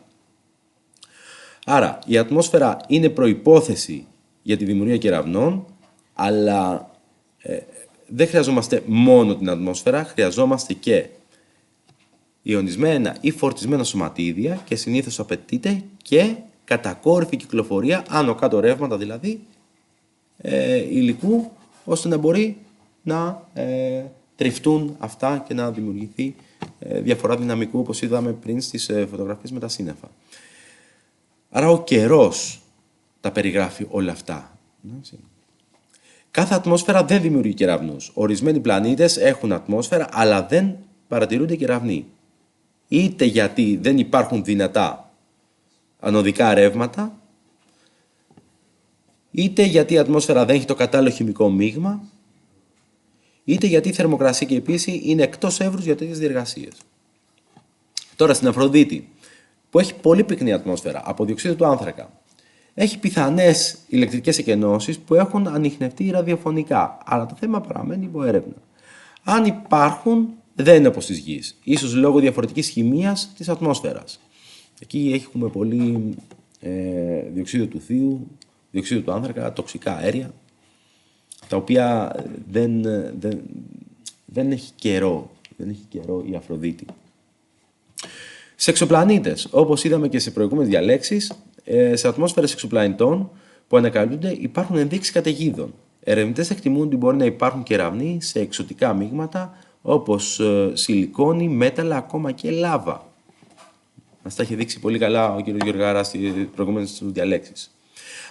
Άρα η ατμόσφαιρα είναι προϋπόθεση για τη δημιουργία κεραυνών, αλλά δεν χρειαζόμαστε μόνο την ατμόσφαιρα, χρειαζόμαστε και ιονισμένα ή φορτισμένα σωματίδια και συνήθως απαιτείται και κατακόρυφη κυκλοφορία, άνω κάτω ρεύματα δηλαδή, υλικού, ώστε να μπορεί να τριφτούν αυτά και να δημιουργηθεί διαφορά δυναμικού, όπως είδαμε πριν στις φωτογραφίες με τα σύννεφα. Άρα ο καιρός τα περιγράφει όλα αυτά. Κάθε ατμόσφαιρα δεν δημιουργεί κεραυνούς. Ορισμένοι πλανήτες έχουν ατμόσφαιρα, αλλά δεν παρατηρούνται κεραυνοί. Είτε γιατί δεν υπάρχουν δυνατά ανωδικά ρεύματα, είτε γιατί η ατμόσφαιρα δεν έχει το κατάλληλο χημικό μείγμα, είτε γιατί η θερμοκρασία και η πίεση είναι εκτός εύρους για τέτοιες διεργασίες. Τώρα στην Αφροδίτη, που έχει πολύ πυκνή ατμόσφαιρα από διοξείδιο του άνθρακα, έχει πιθανές ηλεκτρικές εκενώσεις που έχουν ανιχνευτεί ραδιοφωνικά, αλλά το θέμα παραμένει υπό έρευνα. Αν υπάρχουν, δεν είναι όπως της Γης, ίσως λόγω διαφορετικής χημείας της ατμόσφαιρας. Εκεί έχουμε πολύ διοξείδιο του θείου, διοξείδιο του άνθρακα, τοξικά αέρια, τα οποία δεν έχει καιρό η Αφροδίτη. Σε εξωπλανήτες, όπως είδαμε και σε προηγούμενες διαλέξεις, σε ατμόσφαιρες εξωπλανητών που ανακαλύπτονται υπάρχουν ενδείξεις καταιγίδων. Ερευνητές εκτιμούν ότι μπορεί να υπάρχουν κεραυνοί σε εξωτικά μείγματα όπως σιλικόνη, μέταλλα, ακόμα και λάβα. Μας τα έχει δείξει πολύ καλά ο κ. Γεωργάρας στις προηγούμενες διαλέξεις.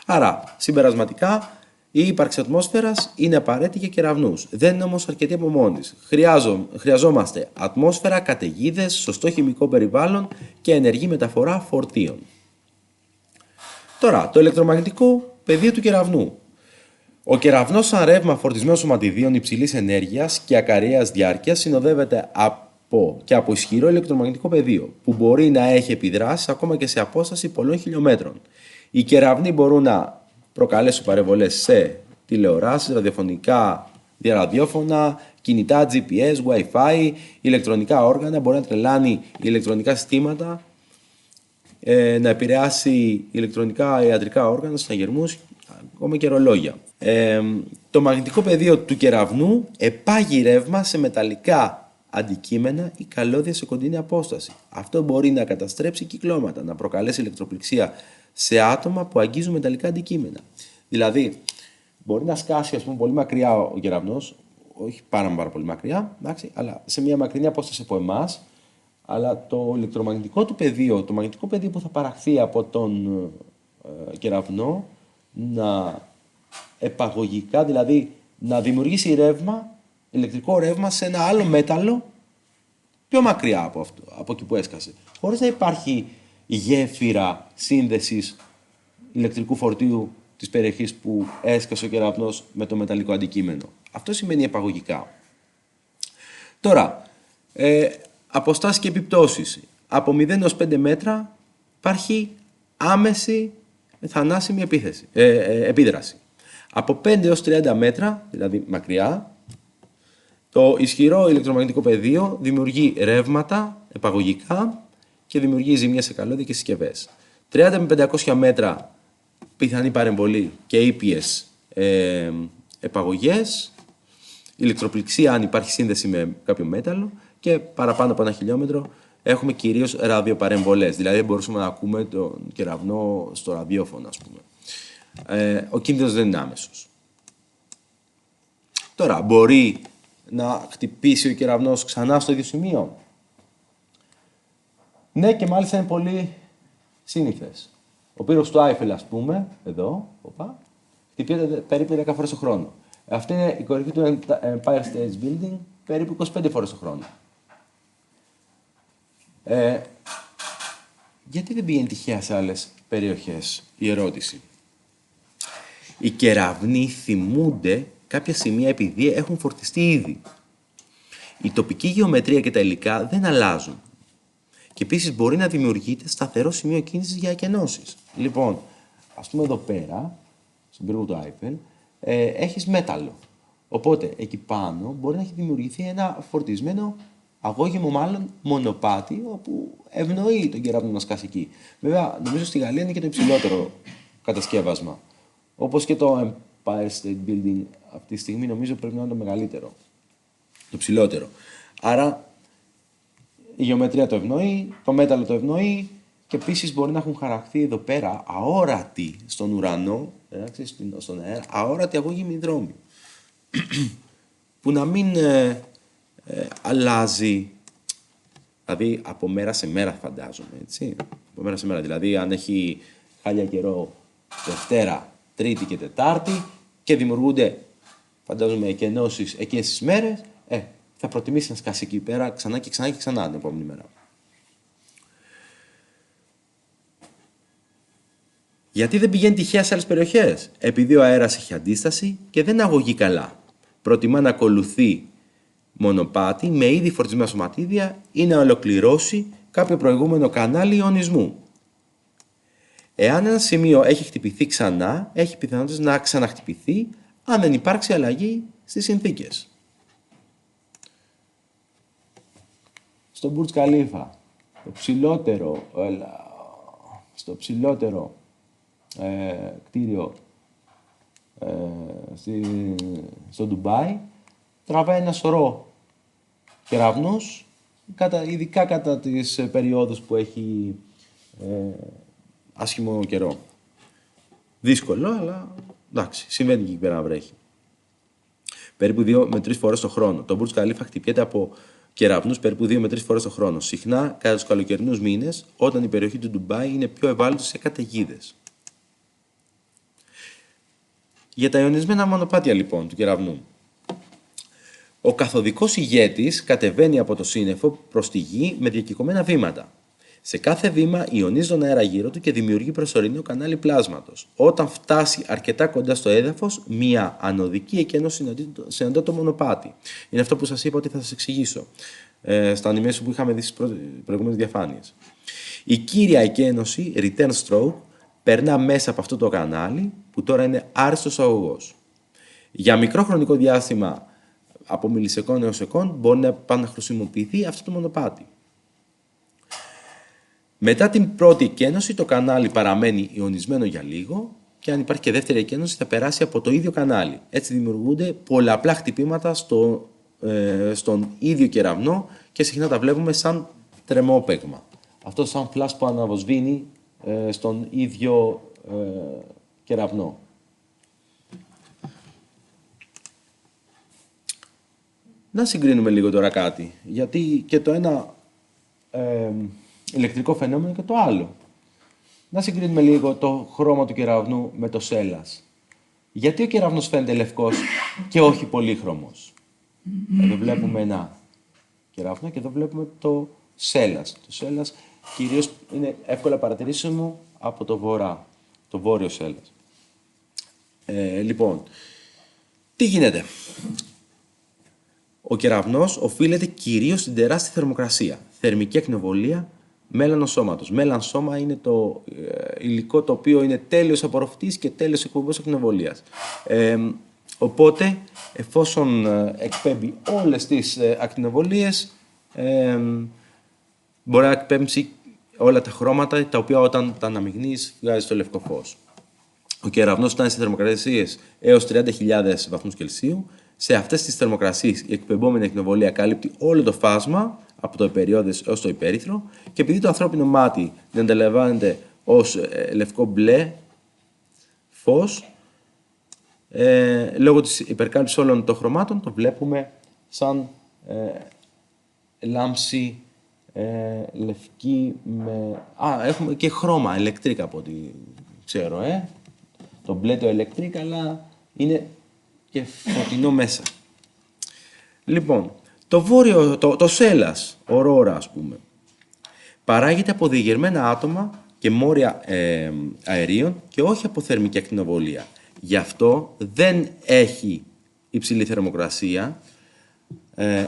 Άρα, συμπερασματικά, η ύπαρξη ατμόσφαιρας είναι απαραίτητη για κεραυνούς. Δεν είναι όμως αρκετή από μόνη της. Χρειαζόμαστε ατμόσφαιρα, καταιγίδες, σωστό χημικό περιβάλλον και ενεργή μεταφορά φορτίων. Τώρα, το ηλεκτρομαγνητικό πεδίο του κεραυνού. Ο κεραυνός, σαν ρεύμα φορτισμένο σωματιδίων υψηλής ενέργειας και ακαριαίας διάρκειας, συνοδεύεται από ισχυρό ηλεκτρομαγνητικό πεδίο, που μπορεί να έχει επιδράσεις ακόμα και σε απόσταση πολλών χιλιόμετρων. Οι κεραυνοί μπορούν να προκαλέσουν παρεμβολές σε τηλεοράσεις, ραδιοφωνικά διαραδιόφωνα, κινητά, GPS, Wi-Fi, ηλεκτρονικά όργανα, μπορεί να τρελάνει ηλεκτρονικά συστήματα, να επηρεάσει ηλεκτρονικά ιατρικά όργανα, συναγερμούς, ακόμα και ρολόγια. Το μαγνητικό πεδίο του κεραυνού επάγει ρεύμα σε μεταλλικά αντικείμενα ή καλώδια σε κοντινή απόσταση. Αυτό μπορεί να καταστρέψει κυκλώματα, να προκαλέσει ηλεκτροπληξία σε άτομα που αγγίζουν μεταλλικά αντικείμενα. Δηλαδή, μπορεί να σκάσει, πολύ μακριά ο κεραυνός, όχι πάρα πολύ μακριά, εντάξει, αλλά σε μια μακρινή απόσταση από εμάς, αλλά το ηλεκτρομαγνητικό του πεδίο, το μαγνητικό πεδίο που θα παραχθεί από τον κεραυνό, να επαγωγικά, δηλαδή να δημιουργήσει ρεύμα, ηλεκτρικό ρεύμα σε ένα άλλο μέταλλο πιο μακριά από εκεί που έσκασε, χωρίς να υπάρχει γέφυρα σύνδεσης ηλεκτρικού φορτίου της περιοχής που έσκασε ο κεραυνός με το μεταλλικό αντικείμενο. Αυτό σημαίνει επαγωγικά. Τώρα, αποστάσεις και επιπτώσεις. Από 0 έως 5 μέτρα υπάρχει άμεση θανάσιμη επίδραση. Από 5 έως 30 μέτρα, δηλαδή μακριά, το ισχυρό ηλεκτρομαγνητικό πεδίο δημιουργεί ρεύματα επαγωγικά και δημιουργεί ζημιές σε καλώδια και συσκευές. 30 με 500 μέτρα πιθανή παρεμβολή και ήπιες επαγωγές, ηλεκτροπληξία αν υπάρχει σύνδεση με κάποιο μέταλλο, και παραπάνω από 1 χιλιόμετρο έχουμε κυρίως ραδιοπαρεμβολές, δηλαδή μπορούσαμε να ακούμε τον κεραυνό στο ραδιόφωνο, ας πούμε. Ο κίνδυνος δεν είναι άμεσος. Τώρα, μπορεί να χτυπήσει ο κεραυνός ξανά στο ίδιο σημείο? Ναι, και μάλιστα είναι πολύ σύνηθες. Ο πύργος του Άιφελ, ας πούμε, εδώ, χτυπιέται περίπου 10 φορές το χρόνο. Αυτή είναι η κορυφή του Empire State Building, περίπου 25 φορές το χρόνο. Γιατί δεν πηγαίνει τυχαία σε άλλες περιοχές, η ερώτηση. Οι κεραυνοί θυμούνται κάποια σημεία επειδή έχουν φορτιστεί ήδη. Η τοπική γεωμετρία και τα υλικά δεν αλλάζουν. Και επίσης μπορεί να δημιουργείται σταθερό σημείο κίνησης για εκενώσεις. Λοιπόν, ας πούμε εδώ πέρα, στον πύργο του Άιφελ, έχεις μέταλλο. Οπότε εκεί πάνω μπορεί να έχει δημιουργηθεί ένα φορτισμένο αγώγιμο, μάλλον μονοπάτι, όπου ευνοεί τον κεραυνό να σκάσει εκεί. Βέβαια, νομίζω στη Γαλλία είναι και το υψηλότερο κατασκεύασμα. Όπως και το Empire State Building αυτή τη στιγμή, νομίζω πρέπει να είναι το μεγαλύτερο. Το ψηλότερο. Άρα η γεωμετρία το ευνοεί, το μέταλλο το ευνοεί, και επίσης μπορεί να έχουν χαραχθεί εδώ πέρα αόρατοι στον ουρανό, στον αέρα, αόρατοι αγώγιμοι δρόμοι. Που να μην αλλάζει, δηλαδή από μέρα σε μέρα, φαντάζομαι, έτσι. Από μέρα σε μέρα, δηλαδή αν έχει χάλια καιρό Δευτέρα, Τρίτη και Τετάρτη και δημιουργούνται φαντάζομαι εκενώσεις εκείνες τις μέρες, θα προτιμήσει να σκάσει εκεί πέρα ξανά και ξανά και ξανά την επόμενη μέρα. Γιατί δεν πηγαίνει τυχαία σε άλλες περιοχές? Επειδή ο αέρας έχει αντίσταση και δεν αγωγεί καλά. Προτιμά να ακολουθεί μονοπάτι με ήδη φορτισμένα σωματίδια ή να ολοκληρώσει κάποιο προηγούμενο κανάλι ιονισμού. Εάν ένα σημείο έχει χτυπηθεί ξανά, έχει πιθανότητες να ξαναχτυπηθεί αν δεν υπάρξει αλλαγή στις συνθήκες. Στο Μπουρτζ Καλίφα, στο ψηλότερο κτίριο στο Ντουμπάι, τραβάει ένα σωρό κεραυνούς, ειδικά κατά τις περιόδους που έχει άσχημο καιρό. Δύσκολο, αλλά εντάξει, συμβαίνει και εκεί πέρα να βρέχει. Περίπου 2 με 3 φορές το χρόνο. Το Μπουρτζ Καλίφα χτυπιέται από κεραυνούς περίπου 2 με 3 φορές το χρόνο. Συχνά κατά τους καλοκαιρινούς μήνες, όταν η περιοχή του Ντουμπάι είναι πιο ευάλωτη σε καταιγίδες. Για τα ιονισμένα μονοπάτια λοιπόν του κεραυνού. Ο καθοδικός ηγέτης κατεβαίνει από το σύννεφο προς τη γη με διακεκομένα βήματα. Σε κάθε βήμα ιονίζει τον αέρα γύρω του και δημιουργεί προσωρινό κανάλι πλάσματος. Όταν φτάσει αρκετά κοντά στο έδαφος, μια ανωδική εκένωση συναντά το μονοπάτι. Είναι αυτό που σας είπα ότι θα σας εξηγήσω στα animation που είχαμε δει στις προηγούμενες διαφάνειες. Η κύρια εκένωση, return stroke, περνά μέσα από αυτό το κανάλι που τώρα είναι άριστος αγωγός. Για μικρό χρονικό διάστημα, από μιλισεκόν έως σεκόν, μπορεί να επαναχρησιμοποιηθεί αυτό το μονοπάτι. Μετά την πρώτη εκένωση, το κανάλι παραμένει ιονισμένο για λίγο και αν υπάρχει και δεύτερη εκένωση θα περάσει από το ίδιο κανάλι. Έτσι δημιουργούνται πολλαπλά χτυπήματα στον ίδιο κεραυνό και συχνά τα βλέπουμε σαν τρεμόπαιγμα. Αυτό σαν φλάς που αναβοσβήνει στον ίδιο κεραυνό. Να συγκρίνουμε λίγο τώρα κάτι, γιατί και το ένα ηλεκτρικό φαινόμενο και το άλλο. Να συγκρίνουμε λίγο το χρώμα του κεραυνού με το σέλας. Γιατί ο κεραυνός φαίνεται λευκός και όχι πολύχρωμος? Εδώ βλέπουμε ένα κεραυνό και εδώ βλέπουμε το σέλας. Το σέλας κυρίως είναι εύκολα παρατηρήσιμο από το βορρά, το βόρειο σέλας. Λοιπόν, τι γίνεται? Ο κεραυνός οφείλεται κυρίως στην τεράστια θερμοκρασία, θερμική ακτινοβολία μέλανος σώματος. Μέλαν σώμα είναι το υλικό το οποίο είναι τέλειος απορροφητής και τέλειος εκπομπός ακτινοβολίας. Οπότε, εφόσον εκπέμπει όλες τις ακτινοβολίες, μπορεί να εκπέμψει όλα τα χρώματα, τα οποία όταν τα αναμειγνύεις βγάζει το λευκό φως. Ο κεραυνός φτάνει σε θερμοκρασίες έως 30.000 βαθμούς Κελσίου. Σε αυτές τις θερμοκρασίες η εκπεμπόμενη ακτινοβολία καλύπτει όλο το φάσμα, από το υπεριώδες έως το υπέρυθρο, και επειδή το ανθρώπινο μάτι δεν αντιλαμβάνεται ως λευκό μπλε φως, λόγω της υπερκάλυψης όλων των χρωμάτων, το βλέπουμε σαν λάμψη λευκή με... έχουμε και χρώμα, ηλεκτρικά από ό,τι ξέρω, Το μπλε το ηλεκτρικά, αλλά είναι και φωτεινό μέσα. Λοιπόν, το σέλας, ορόρα ας πούμε, παράγεται από διεγερμένα άτομα και μόρια αερίων και όχι από θερμική ακτινοβολία. Γι' αυτό δεν έχει υψηλή θερμοκρασία,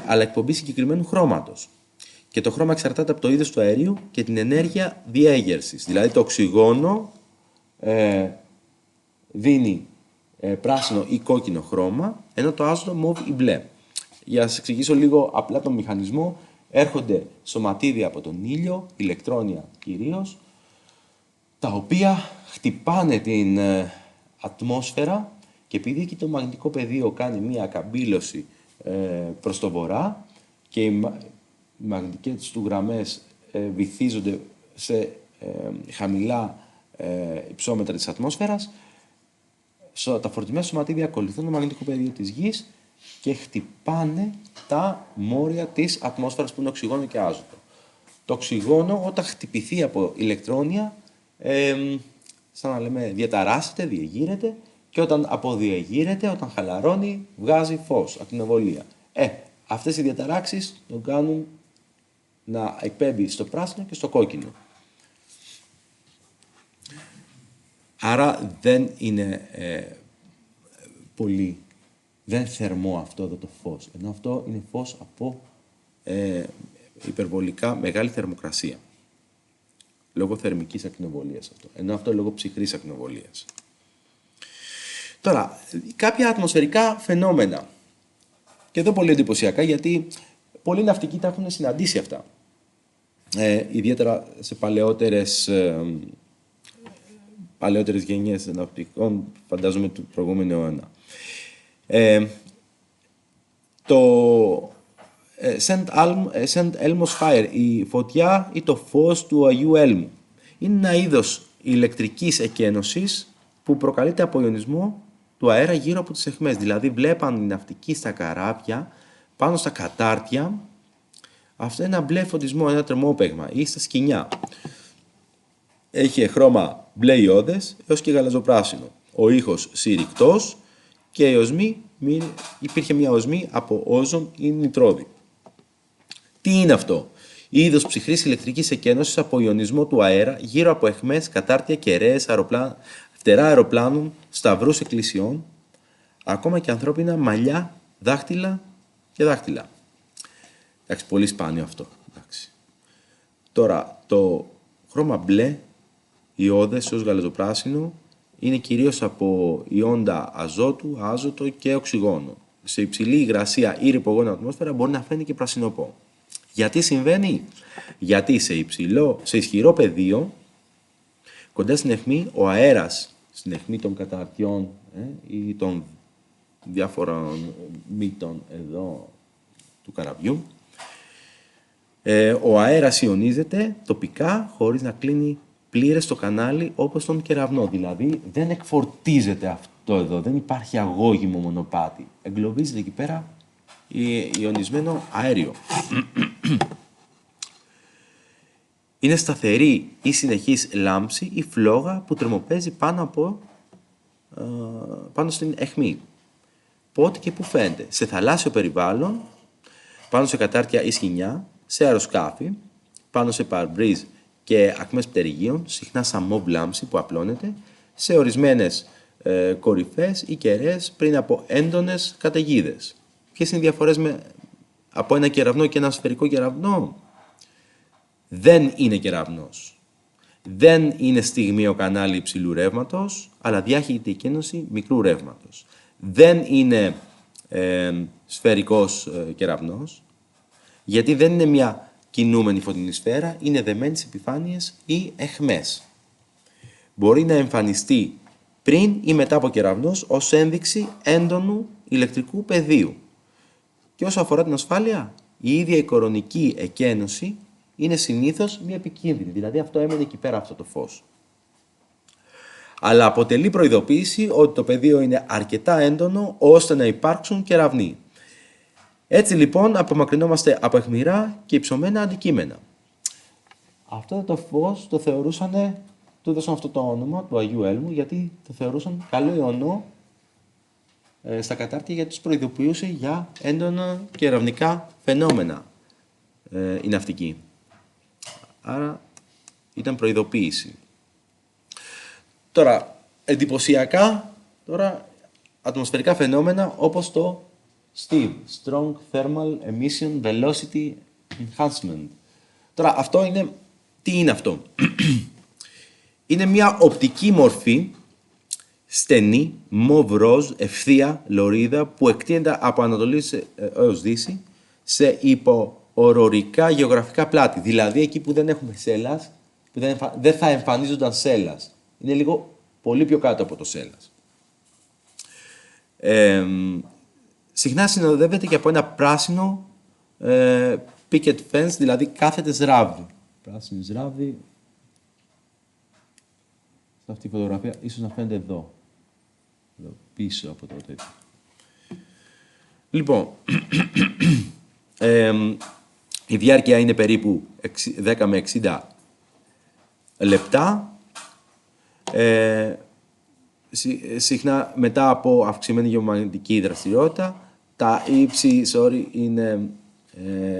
αλλά εκπομπή συγκεκριμένου χρώματος. Και το χρώμα εξαρτάται από το είδος του αερίου και την ενέργεια διέγερσης. Δηλαδή το οξυγόνο δίνει πράσινο ή κόκκινο χρώμα, ενώ το άζωτο μοβ ή μπλε. Για να σας εξηγήσω λίγο απλά τον μηχανισμό, έρχονται σωματίδια από τον ήλιο, ηλεκτρόνια κυρίως, τα οποία χτυπάνε την ατμόσφαιρα και επειδή εκεί το μαγνητικό πεδίο κάνει μία ακαμπήλωση προς το βορρά και οι μαγνητικές του γραμμές βυθίζονται σε χαμηλά υψόμετρα της ατμόσφαιρας, τα φορτισμένα σωματίδια ακολουθούν το μαγνητικό πεδίο της γης και χτυπάνε τα μόρια της ατμόσφαιρας που είναι οξυγόνο και άζωτο. Το οξυγόνο όταν χτυπηθεί από ηλεκτρόνια, σαν να λέμε, διαταράσσεται, διεγείρεται και όταν αποδιαγείρεται, όταν χαλαρώνει, βγάζει φως, ακτινοβολία. Αυτές οι διαταράξεις τον κάνουν να εκπέμπει στο πράσινο και στο κόκκινο. Άρα δεν είναι πολύ, δεν θερμό αυτό εδώ το φως, ενώ αυτό είναι φως από υπερβολικά μεγάλη θερμοκρασία. Λόγω θερμικής ακτινοβολίας αυτό, ενώ αυτό λόγω ψυχρής ακτινοβολίας. Τώρα, κάποια ατμοσφαιρικά φαινόμενα. Και εδώ πολύ εντυπωσιακά, γιατί πολλοί ναυτικοί τα έχουν συναντήσει αυτά. Ιδιαίτερα σε παλαιότερες γενιές ναυτικών, φαντάζομαι του προηγούμενου αιώνα. Το St. Elmo's Fire, η φωτιά ή το φως του Αγίου Έλμου, είναι ένα είδος ηλεκτρικής εκένωσης που προκαλείται από ιονισμό του αέρα γύρω από τις αιχμές. Δηλαδή βλέπαν οι ναυτικοί στα καράβια, πάνω στα κατάρτια, αυτό είναι ένα μπλε φωτισμό, ένα τρεμόπαιγμα ή στα σκοινιά. Έχει χρώμα μπλε ιώδες έως και γαλαζοπράσινο. Ο ήχος συρρικτός και υπήρχε μια οσμή από όζον ή νητρόδι. Τι είναι αυτό? Είδος ψυχρής ηλεκτρικής εκένωσης από ιονισμό του αέρα γύρω από αιχμές, κατάρτια, κεραίες, φτερά αεροπλάνων, σταυρούς εκκλησιών, ακόμα και ανθρώπινα μαλλιά, δάχτυλα και δάχτυλα. Εντάξει, πολύ σπάνιο αυτό. Εντάξει. Τώρα, το χρώμα μπλε, ιώδες έως γαλαζοπράσινο, είναι κυρίως από ιόντα αζότου, άζωτο και οξυγόνο. Σε υψηλή υγρασία ή ρυπογόνα ατμόσφαιρα μπορεί να φαίνει και πρασινοπό. Γιατί συμβαίνει? Γιατί σε ισχυρό πεδίο, κοντά στην αιχμή, ο αέρας στην αιχμή των καταρτιών ή των διάφορων μύτων εδώ του καραβιού, ο αέρας ιονίζεται τοπικά χωρίς να κλείνει πλήρες το κανάλι όπως τον κεραυνό. Δηλαδή δεν εκφορτίζεται αυτό εδώ, δεν υπάρχει αγώγιμο μονοπάτι. Εγκλωβίζεται εκεί πέρα ιονισμένο αέριο. Είναι σταθερή ή συνεχής λάμψη ή φλόγα που τρεμοπαίζει πάνω στην αιχμή. Πότε και πού φαίνεται? Σε θαλάσσιο περιβάλλον, πάνω σε κατάρτια ή σκοινιά, σε αεροσκάφη, πάνω σε παρμπρίζ και ακμές πτερυγίων, συχνά σαν μοβ λάμψη που απλώνεται, σε ορισμένες κορυφές ή κεραίες πριν από έντονες καταιγίδες. Ποιες είναι οι διαφορές από ένα κεραυνό και ένα σφαιρικό κεραυνό? Δεν είναι κεραυνός. Δεν είναι στιγμίο κανάλι υψηλού ρεύματος, αλλά διάχυτη εκένωση μικρού ρεύματος. Δεν είναι σφαιρικός κεραυνός, γιατί δεν είναι μια κινούμενη φωτεινή σφαίρα, είναι δεμένη σε επιφάνειες ή αιχμές. Μπορεί να εμφανιστεί πριν ή μετά από κεραυνός ως ένδειξη έντονου ηλεκτρικού πεδίου. Και όσο αφορά την ασφάλεια, η ίδια η κορονική εκένωση είναι συνήθως μια επικίνδυνη, δηλαδή αυτό έμενε εκεί πέρα αυτό το φως. Αλλά αποτελεί προειδοποίηση ότι το πεδίο είναι αρκετά έντονο ώστε να υπάρξουν κεραυνοί. Έτσι λοιπόν απομακρυνόμαστε από αιχμηρά και υψωμένα αντικείμενα. Αυτό το φως το θεωρούσαν, του έδωσαν αυτό το όνομα του Αγίου Έλμου, γιατί το θεωρούσαν καλό ιονό στα κατάρτια, γιατί τους προειδοποιούσε για έντονα κεραυνικά φαινόμενα η ναυτική. Άρα ήταν προειδοποίηση. Τώρα, εντυπωσιακά, ατμοσφαιρικά φαινόμενα όπως το STEV, Strong Thermal Emission Velocity Enhancement. Τώρα, αυτό είναι, τι είναι αυτό? Είναι μια οπτική μορφή, στενή, μοβ-ροζ, ευθεία λωρίδα που εκτείνεται από Ανατολή έως Δύση σε υποορορικά γεωγραφικά πλάτη. Δηλαδή εκεί που δεν έχουμε σέλας, που δεν θα εμφανίζονταν σέλας. Είναι λίγο πολύ πιο κάτω από το σέλας. Συχνά συνοδεύεται και από ένα πράσινο picket fence, δηλαδή κάθετες ράβδι. Πράσινη ράβδι. Σε αυτή η φωτογραφία ίσως να φαίνεται εδώ πίσω από το τέτοιο. Λοιπόν, η διάρκεια είναι περίπου 10 με 60 λεπτά. συχνά μετά από αυξημένη γεωμαγνητική δραστηριότητα. Τα ύψη είναι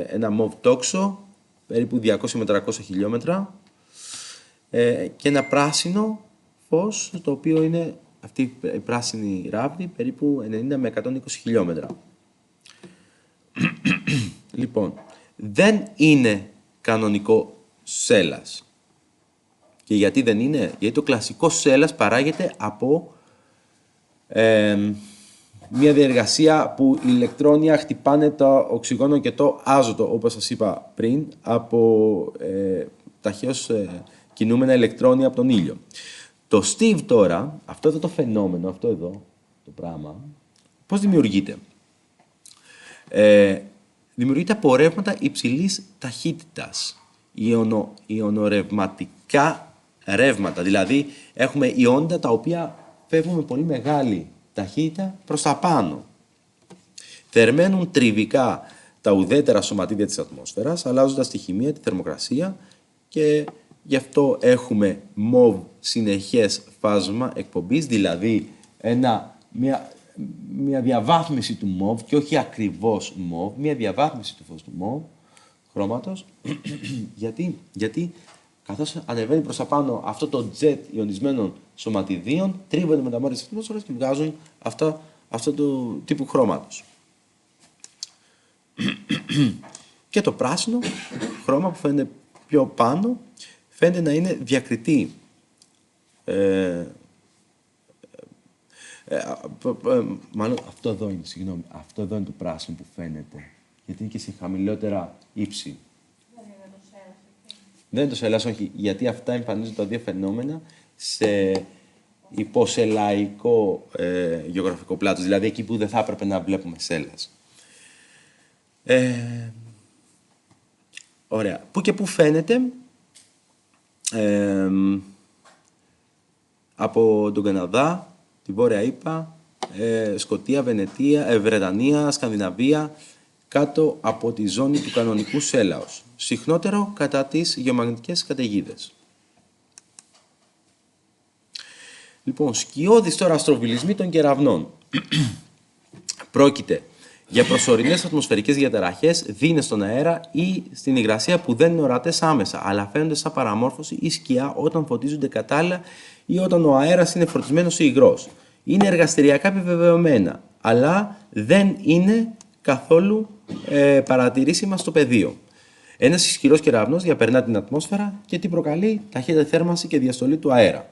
ένα μοβ τόξο, περίπου 200 με 300 χιλιόμετρα, και ένα πράσινο φως, το οποίο είναι αυτή η πράσινη ράβδη, περίπου 90 με 120 χιλιόμετρα. Λοιπόν, δεν είναι κανονικό σέλας. Και γιατί δεν είναι? Γιατί το κλασικό σέλας παράγεται από μια διεργασία που οι ηλεκτρόνια χτυπάνε το οξυγόνο και το άζωτο, όπως σας είπα πριν, από ταχαίως κινούμενα ηλεκτρόνια από τον ήλιο. Το Steve τώρα, αυτό εδώ το φαινόμενο, αυτό εδώ το πράγμα, πώς δημιουργείται? Δημιουργείται από ρεύματα υψηλής ταχύτητας, ιονορευματικά ρεύματα. Δηλαδή έχουμε ιόντα τα οποία φεύγουν με πολύ μεγάλη ταχύτητα προς τα πάνω. Θερμαίνουν τριβικά τα ουδέτερα σωματίδια της ατμόσφαιρας, αλλάζοντας τη χημεία, τη θερμοκρασία, και γι' αυτό έχουμε μοβ συνεχές φάσμα εκπομπής, δηλαδή μια διαβάθμιση του μοβ, και όχι ακριβώς μοβ, μια διαβάθμιση του φως του μοβ χρώματος. γιατί καθώς ανεβαίνει προς τα πάνω αυτό το τζετ ιονισμένων σωματιδίων, τρίβονται με τα μόρια της ατμόσφαιρας και βγάζουν αυτό το τύπου χρώματος. Και το πράσινο χρώμα που φαίνεται πιο πάνω φαίνεται να είναι διακριτή. Μάλλον αυτό εδώ είναι, συγγνώμη. Αυτό εδώ είναι το πράσινο που φαίνεται. Γιατί είναι και σε χαμηλότερα ύψη. Δεν είναι το σέλας, όχι. Γιατί αυτά εμφανίζονται τα δύο φαινόμενα σε υποσελαϊκό γεωγραφικό πλάτος. Δηλαδή εκεί που δεν θα έπρεπε να βλέπουμε σέλας. Ωραία. Πού και πού φαίνεται? Από τον Καναδά, τη Βόρεια Ηπα, Σκωτία, Βρετανία, Σκανδιναβία, κάτω από τη ζώνη του κανονικού σέλαος. Συχνότερο κατά τις γεωμαγνητικές καταιγίδες. Λοιπόν, σκιώδεις τώρα αστροβιλισμοί των κεραυνών. Πρόκειται για προσωρινές ατμοσφαιρικές διαταραχές, δείνες στον αέρα ή στην υγρασία που δεν είναι ορατές άμεσα, αλλά φαίνονται σαν παραμόρφωση ή σκιά όταν φωτίζονται κατάλληλα ή όταν ο αέρας είναι φορτισμένος ή υγρός. Είναι εργαστηριακά επιβεβαιωμένα, αλλά δεν είναι καθόλου παρατηρήσιμα στο πεδίο. Ένας ισχυρός κεραυνός διαπερνά την ατμόσφαιρα και τι προκαλεί? Ταχύτητα θέρμανση και διαστολή του αέρα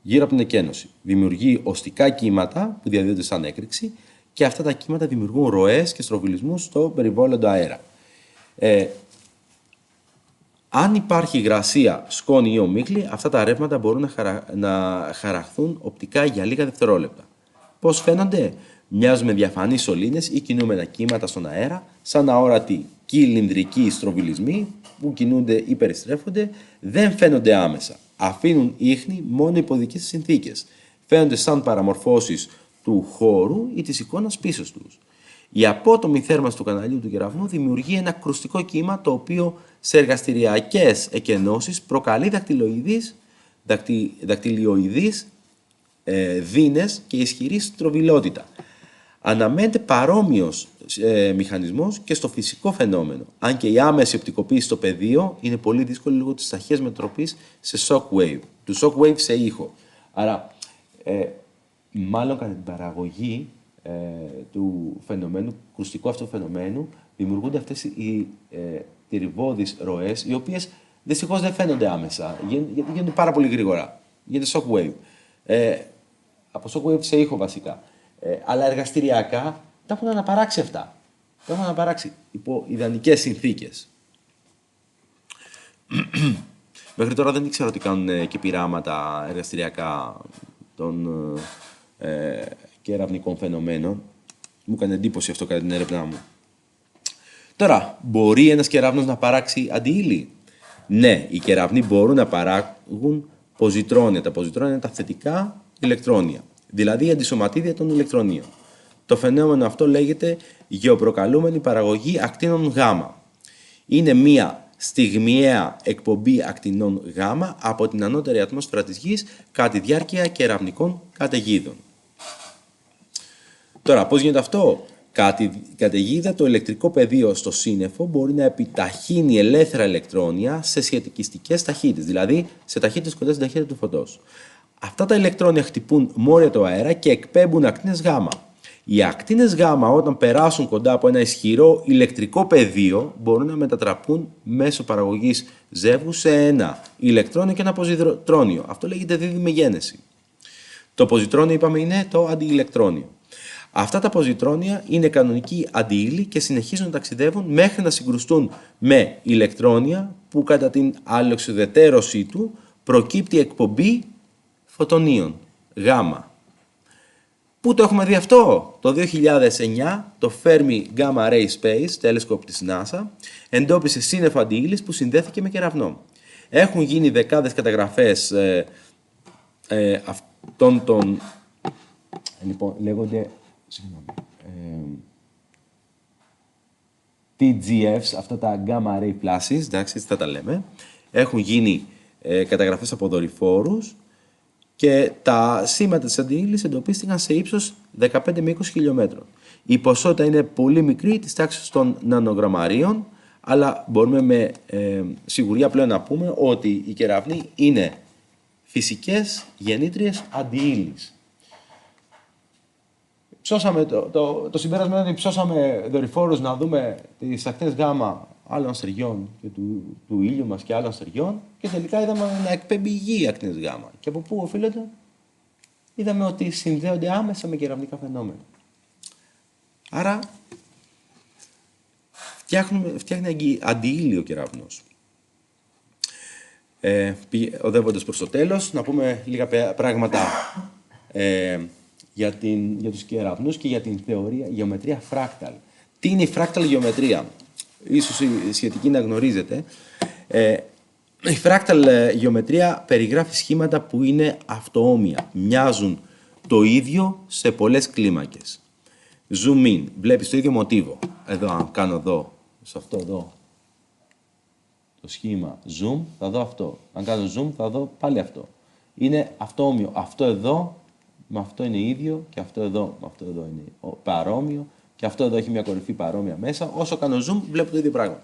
γύρω από την εκένωση. Δημιουργεί οστικά κύματα που διαδίδονται σαν έκρηξη, και αυτά τα κύματα δημιουργούν ροές και στροβιλισμούς στο περιβόητο αέρα. Αν υπάρχει υγρασία, σκόνη ή ομίχλη, αυτά τα ρεύματα μπορούν να χαραχθούν οπτικά για λίγα δευτερόλεπτα. Πώς φαίνονται? Μοιάζουν με διαφανείς σωλήνες ή κινούμενα κύματα στον αέρα, σαν αόρατοι κυλινδρικοί στροβιλισμοί που κινούνται ή περιστρέφονται, δεν φαίνονται άμεσα. Αφήνουν ίχνη μόνο υπό δικές συνθήκες. Φαίνονται σαν παραμορφώσεις του χώρου ή της εικόνας πίσω τους. Η απότομη θέρμανση του καναλιού του κεραυνού δημιουργεί ένα κρουστικό κύμα, το οποίο σε εργαστηριακές εκενώσεις προκαλεί δακτυλιοειδείς δείνες και ισχυρή στροβιλότητα. Αναμένεται παρόμοιος μηχανισμός και στο φυσικό φαινόμενο, αν και η άμεση οπτικοποίηση στο πεδίο είναι πολύ δύσκολη λόγω της ταχείας μετατροπής σε shockwave, του shockwave σε ήχο. Άρα, μάλλον κατά την παραγωγή του φαινομένου, κρουστικού αυτού φαινομένου, δημιουργούνται αυτές οι τυριβώδεις ροές, οι οποίες δυστυχώς δεν φαίνονται άμεσα, γιατί γίνονται πάρα πολύ γρήγορα. Γίνεται shockwave. Από shockwave σε ήχο βασικά. Αλλά εργαστηριακά τα έχουν αναπαράξει αυτά. Τα έχουν αναπαράξει υπό ιδανικές συνθήκες. Μέχρι τώρα δεν ήξερα ότι κάνουν και πειράματα εργαστηριακά των κεραυνικών φαινομένων. Μου έκανε εντύπωση αυτό κατά την έρευνά μου. Τώρα, μπορεί ένας κεραύνος να παράξει αντιύλη? Ναι, οι κεραυνοί μπορούν να παράγουν ποζιτρόνια. Τα ποζιτρόνια είναι τα θετικά ηλεκτρόνια, δηλαδή η αντισωματίδια των ηλεκτρονίων. Το φαινόμενο αυτό λέγεται γεωπροκαλούμενη παραγωγή ακτίνων γάμα. Είναι μία στιγμιαία εκπομπή ακτινών Γ από την ανώτερη ατμόσφαιρα της Γης κατά τη διάρκεια κεραυνικών καταιγίδων. Τώρα, πώς γίνεται αυτό? Κατά τη καταιγίδα, το ηλεκτρικό πεδίο στο σύννεφο μπορεί να επιταχύνει ελεύθερα ηλεκτρόνια σε σχετικιστικές ταχύτητες, δηλαδή σε ταχύτητες κοντά στην ταχύτητα του φωτός. Αυτά τα ηλεκτρόνια χτυπούν μόρια του αέρα και εκπέμπουν ακτίνες Γ. Οι ακτίνες Γ, όταν περάσουν κοντά από ένα ισχυρό ηλεκτρικό πεδίο, μπορούν να μετατραπούν μέσω παραγωγής ζεύγου σε ένα ηλεκτρόνιο και ένα ποζιτρόνιο. Αυτό λέγεται δίδυμη γένεση. Το ποζιτρόνιο, είπαμε, είναι το αντιηλεκτρόνιο. Αυτά τα ποζιτρόνια είναι κανονικοί αντιύλοι και συνεχίζουν να ταξιδεύουν μέχρι να συγκρουστούν με ηλεκτρόνια που κατά την αλληλοξιδετέρωσή του προκύπτει εκπομπή φωτονίων, γάμα. Πού το έχουμε δει αυτό? Το 2009 το Fermi Gamma Ray Space Telescope της NASA εντόπισε σύννεφο αντιύλης που συνδέθηκε με κεραυνό. Έχουν γίνει δεκάδες καταγραφές αυτών των... Λοιπόν, λέγονται... TGFs, αυτά τα Gamma Ray Flashes, εντάξει, έτσι θα τα λέμε. Έχουν γίνει καταγραφές από δορυφόρους και τα σήματα της αντιύλης εντοπίστηκαν σε ύψος 15 με 20 χιλιόμετρων. Η ποσότητα είναι πολύ μικρή, της τάξης των νανογραμμαρίων, αλλά μπορούμε με σιγουριά πλέον να πούμε ότι οι κεραυνοί είναι φυσικές γεννήτριες αντιύλης. Το συμπέρασμα είναι ότι ψώσαμε δορυφόρους να δούμε τις ακτίνες γάμα άλλων αστεριών και του ήλιου μας και άλλων αστεριών και τελικά είδαμε να εκπέμπει η Γη ακτίνες γάμα. Και από πού οφείλεται? Είδαμε ότι συνδέονται άμεσα με κεραυνικά φαινόμενα. Άρα φτιάχνει αντιήλιο κεραυνός. Οδεύοντας προς το τέλος, να πούμε λίγα πράγματα για τους κεραυνούς και για την γεωμετρία φράκταλ. Τι είναι η φράκταλ γεωμετρία? Ίσως οι σχετικοί να γνωρίζετε. Η φράκταλ γεωμετρία περιγράφει σχήματα που είναι αυτοόμοια. Μοιάζουν το ίδιο σε πολλές κλίμακες. Zoom in. Βλέπεις το ίδιο μοτίβο. Εδώ, αν κάνω εδώ, σε αυτό εδώ, το σχήμα zoom, θα δω αυτό. Αν κάνω zoom, θα δω πάλι αυτό. Είναι αυτοόμοιο. Αυτό εδώ με αυτό είναι ίδιο και αυτό εδώ με αυτό εδώ είναι παρόμοιο και αυτό εδώ έχει μια κορυφή παρόμοια μέσα. Όσο κάνω zoom βλέπω το ίδιο πράγμα.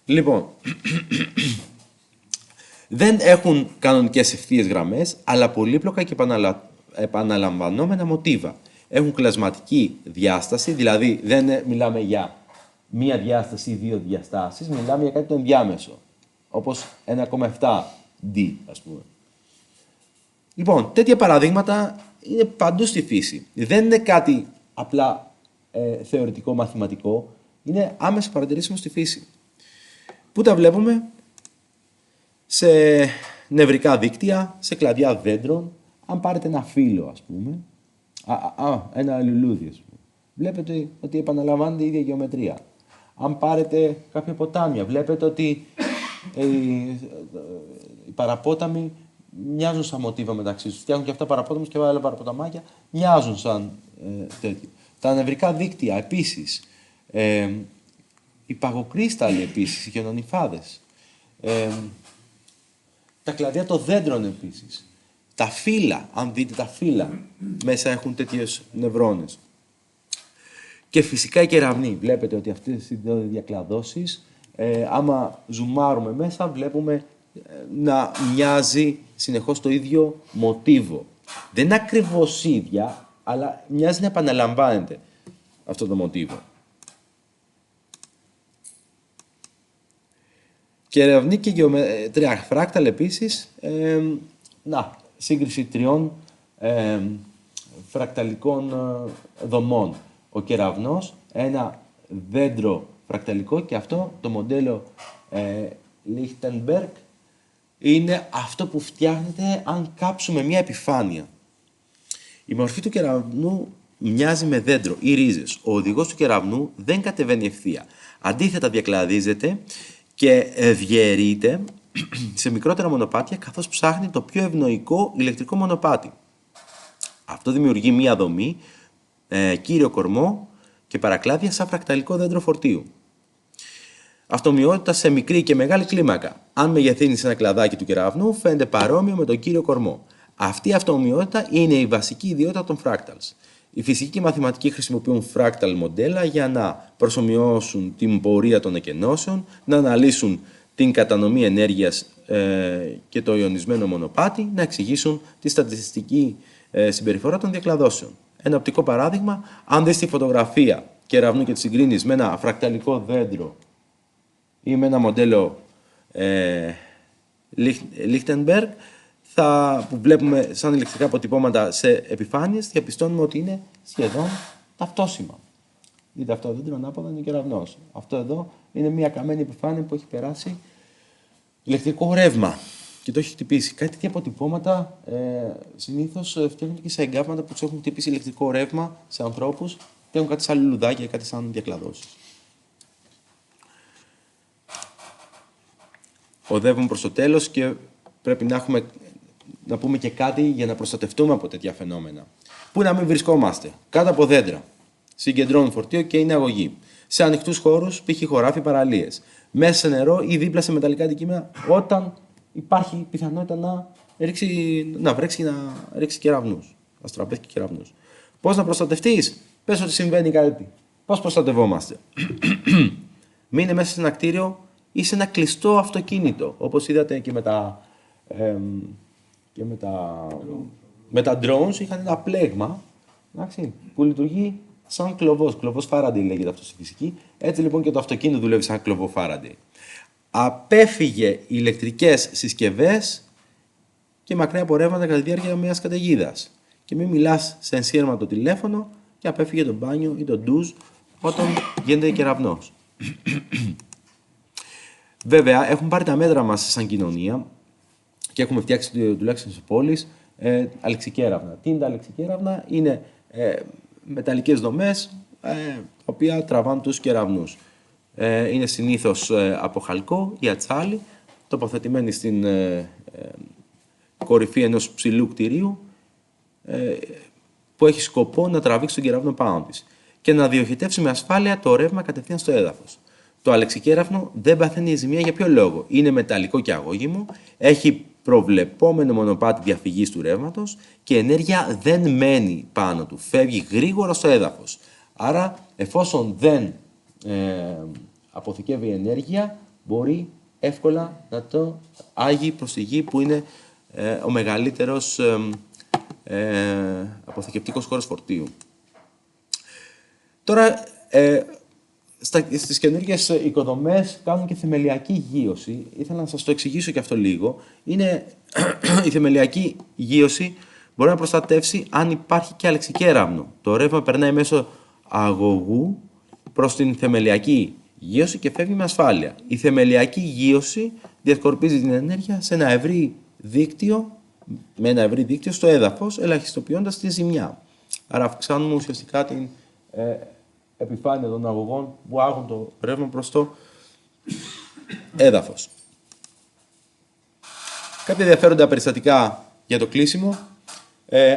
Λοιπόν, δεν έχουν κανονικές ευθείες γραμμές, αλλά πολύπλοκα και επαναλαμβανόμενα μοτίβα. Έχουν κλασματική διάσταση, δηλαδή δεν μιλάμε για μία διάσταση ή δύο διαστάσεις, μιλάμε για κάτι το ενδιάμεσο, όπως 1,7D, ας πούμε. Λοιπόν, τέτοια παραδείγματα είναι παντού στη φύση. Δεν είναι κάτι απλά θεωρητικό, μαθηματικό. Είναι άμεσα παρατηρήσιμο στη φύση. Πού τα βλέπουμε? Σε νευρικά δίκτυα, σε κλαδιά δέντρων. Αν πάρετε ένα φύλλο, ας πούμε, ένα λουλούδι, ας πούμε, βλέπετε ότι επαναλαμβάνεται η ίδια γεωμετρία. Αν πάρετε κάποια ποτάμια, βλέπετε ότι οι παραπόταμοι μοιάζουν σαν μοτίβα μεταξύ τους. Φτιάχνουν και αυτά παραπόταμους και άλλα παραποταμάκια, μοιάζουν σαν τέτοιο. Τα νευρικά δίκτυα επίσης, οι παγοκρίσταλλοι επίσης, οι χιονονυφάδες, τα κλαδιά των δέντρων επίσης, τα φύλλα, αν δείτε τα φύλλα, μέσα έχουν τέτοιες νευρώνες. Και φυσικά οι κεραυνοί. Βλέπετε ότι αυτές οι δύο διακλαδώσεις, άμα ζουμάρουμε μέσα, βλέπουμε να μοιάζει συνεχώς το ίδιο μοτίβο. Δεν είναι ακριβώς ίδια, αλλά μοιάζει να επαναλαμβάνεται αυτό το μοτίβο. Κεραυνοί και γεωμετρία φράκταλ επίσης, σύγκριση τριών φρακταλικών δομών. Ο κεραυνός, ένα δέντρο φρακταλικό και αυτό το μοντέλο Lichtenberg είναι αυτό που φτιάχνεται αν κάψουμε μια επιφάνεια. Η μορφή του κεραυνού μοιάζει με δέντρο ή ρίζες. Ο οδηγός του κεραυνού δεν κατεβαίνει ευθεία. Αντίθετα διακλαδίζεται και διαιρείται σε μικρότερα μονοπάτια καθώς ψάχνει το πιο ευνοϊκό ηλεκτρικό μονοπάτι. Αυτό δημιουργεί μια δομή, κύριο κορμό και παρακλάδια σαν φρακταλικό δέντρο φορτίου. αυτομοιότητα σε μικρή και μεγάλη κλίμακα. Αν μεγεθύνεις ένα κλαδάκι του κεραυνού, φαίνεται παρόμοιο με τον κύριο κορμό. Αυτή η αυτομοιότητα είναι η βασική ιδιότητα των fractals. Οι φυσικοί και οι μαθηματικοί χρησιμοποιούν fractal μοντέλα για να προσομοιώσουν την πορεία των εκενώσεων, να αναλύσουν την κατανομή ενέργειας και το ιονισμένο μονοπάτι, να εξηγήσουν τη στατιστική συμπεριφορά των διακλαδώσεων. Ένα οπτικό παράδειγμα, αν δεις τη φωτογραφία κεραυνού και τη συγκρίνεις με ένα φρακταλικό δέντρο ή με ένα μοντέλο Lichtenberg, που βλέπουμε σαν ηλεκτρικά αποτυπώματα σε επιφάνειες, διαπιστώνουμε ότι είναι σχεδόν ταυτόσιμα. Δείτε, αυτό το δέντρο ανάποδα είναι κεραυνός. Αυτό εδώ είναι μια καμένη επιφάνεια που έχει περάσει ηλεκτρικό ρεύμα και το έχει χτυπήσει. Κάτι τέτοια αποτυπώματα συνήθως φτιάχνουν και σε εγκάβματα που τους έχουν χτυπήσει ηλεκτρικό ρεύμα σε ανθρώπους και έχουν κάτι σαν λουλουδάκια ή κάτι σαν διακλαδώσεις. Οδεύουμε προς το τέλος και πρέπει να πούμε και κάτι για να προστατευτούμε από τέτοια φαινόμενα. Πού να μην βρισκόμαστε? Κάτω από δέντρα. Συγκεντρώνουν φορτίο και είναι αγωγή. Σε ανοιχτούς χώρους, π.χ. χωράφι, παραλίες. Μέσα σε νερό ή δίπλα σε μεταλλικά αντικείμενα, όταν υπάρχει πιθανότητα να βρέξει και να ρίξει κεραυνούς. Αστραπές και κεραυνούς. Πώς να προστατευτείς? Πες ότι συμβαίνει κάτι. Πώς προστατευόμαστε? Μείνε μέσα σε ένα κτίριο ή σε ένα κλειστό αυτοκίνητο, όπως είδατε και με τα drones είχαν ένα πλέγμα, εντάξει, που λειτουργεί σαν κλωβός. Κλωβός Faraday λέγεται αυτό στη φυσική. Έτσι λοιπόν και το αυτοκίνητο δουλεύει σαν κλωβό Faraday. Απέφυγε ηλεκτρικές συσκευές και μακριά πορεύματα κατά τη διάρκεια μιας καταιγίδας. Και μην μιλάς σε ενσύρματο τηλέφωνο και απέφυγε το μπάνιο ή το ντουζ όταν γίνεται κεραυνός. Βέβαια, έχουμε πάρει τα μέτρα μας σαν κοινωνία και έχουμε φτιάξει τουλάχιστον στις πόλεις αλεξικέραυνα. Τι είναι τα αλεξικέραυνα? Είναι μεταλλικές δομές τα οποία τραβάνε τους κεραυνούς. Είναι συνήθως από χαλκό ή ατσάλι, τοποθετημένοι στην κορυφή ενός ψηλού κτηρίου που έχει σκοπό να τραβήξει τον κεραυνό πάνω της και να διοχετεύσει με ασφάλεια το ρεύμα κατευθείαν στο έδαφος. Το αλεξικέραυνο δεν παθαίνει ζημία για ποιο λόγο? Είναι μεταλλικό και αγώγιμο, έχει προβλεπόμενο μονοπάτι διαφυγής του ρεύματος και η ενέργεια δεν μένει πάνω του, φεύγει γρήγορα στο έδαφος. Άρα, εφόσον δεν αποθηκεύει ενέργεια, μπορεί εύκολα να το άγει προς τη γη που είναι ο μεγαλύτερος αποθηκευτικός χώρος φορτίου. Τώρα, στις καινούργιες οικοδομές κάνουν και θεμελιακή γείωση. Ήθελα να σας το εξηγήσω και αυτό λίγο. Η θεμελιακή γείωση μπορεί να προστατεύσει αν υπάρχει και αλεξικέραυνο. Το ρεύμα περνάει μέσω αγωγού προς την θεμελιακή γείωση και φεύγει με ασφάλεια. Η θεμελιακή γείωση διασκορπίζει την ενέργεια σε ένα ευρύ δίκτυο, με ένα ευρύ δίκτυο στο έδαφος, ελαχιστοποιώντας τη ζημιά. Άρα αυξάνουμε ουσιαστικά την επιφάνεια των αγωγών που άγουν το ρεύμα προς το έδαφος. Κάποια ενδιαφέροντα περιστατικά για το κλείσιμο.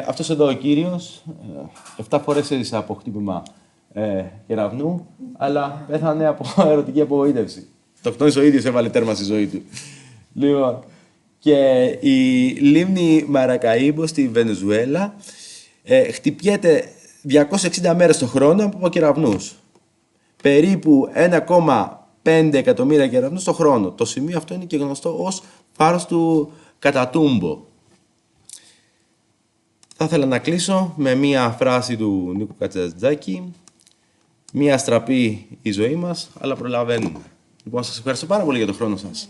Αυτός εδώ ο κύριος 7 φορές έζησε από χτύπημα κεραυνού, αλλά πέθανε από ερωτική απογοήτευση. Το κτόνης ο ίδιος έβαλε τέρμα στη ζωή του. Λοιπόν, και η λίμνη Μαρακαΐμπο στη Βενεζουέλα χτυπιέται 260 μέρες το χρόνο από κεραυνούς. Περίπου 1,5 εκατομμύρια κεραυνούς το χρόνο. Το σημείο αυτό είναι και γνωστό ως φάρος του Κατατούμπο. Θα ήθελα να κλείσω με μία φράση του Νίκου Κατσατζάκη. Μία αστραπή η ζωή μας, αλλά προλαβαίνουμε. Λοιπόν, σας ευχαριστώ πάρα πολύ για τον χρόνο σας.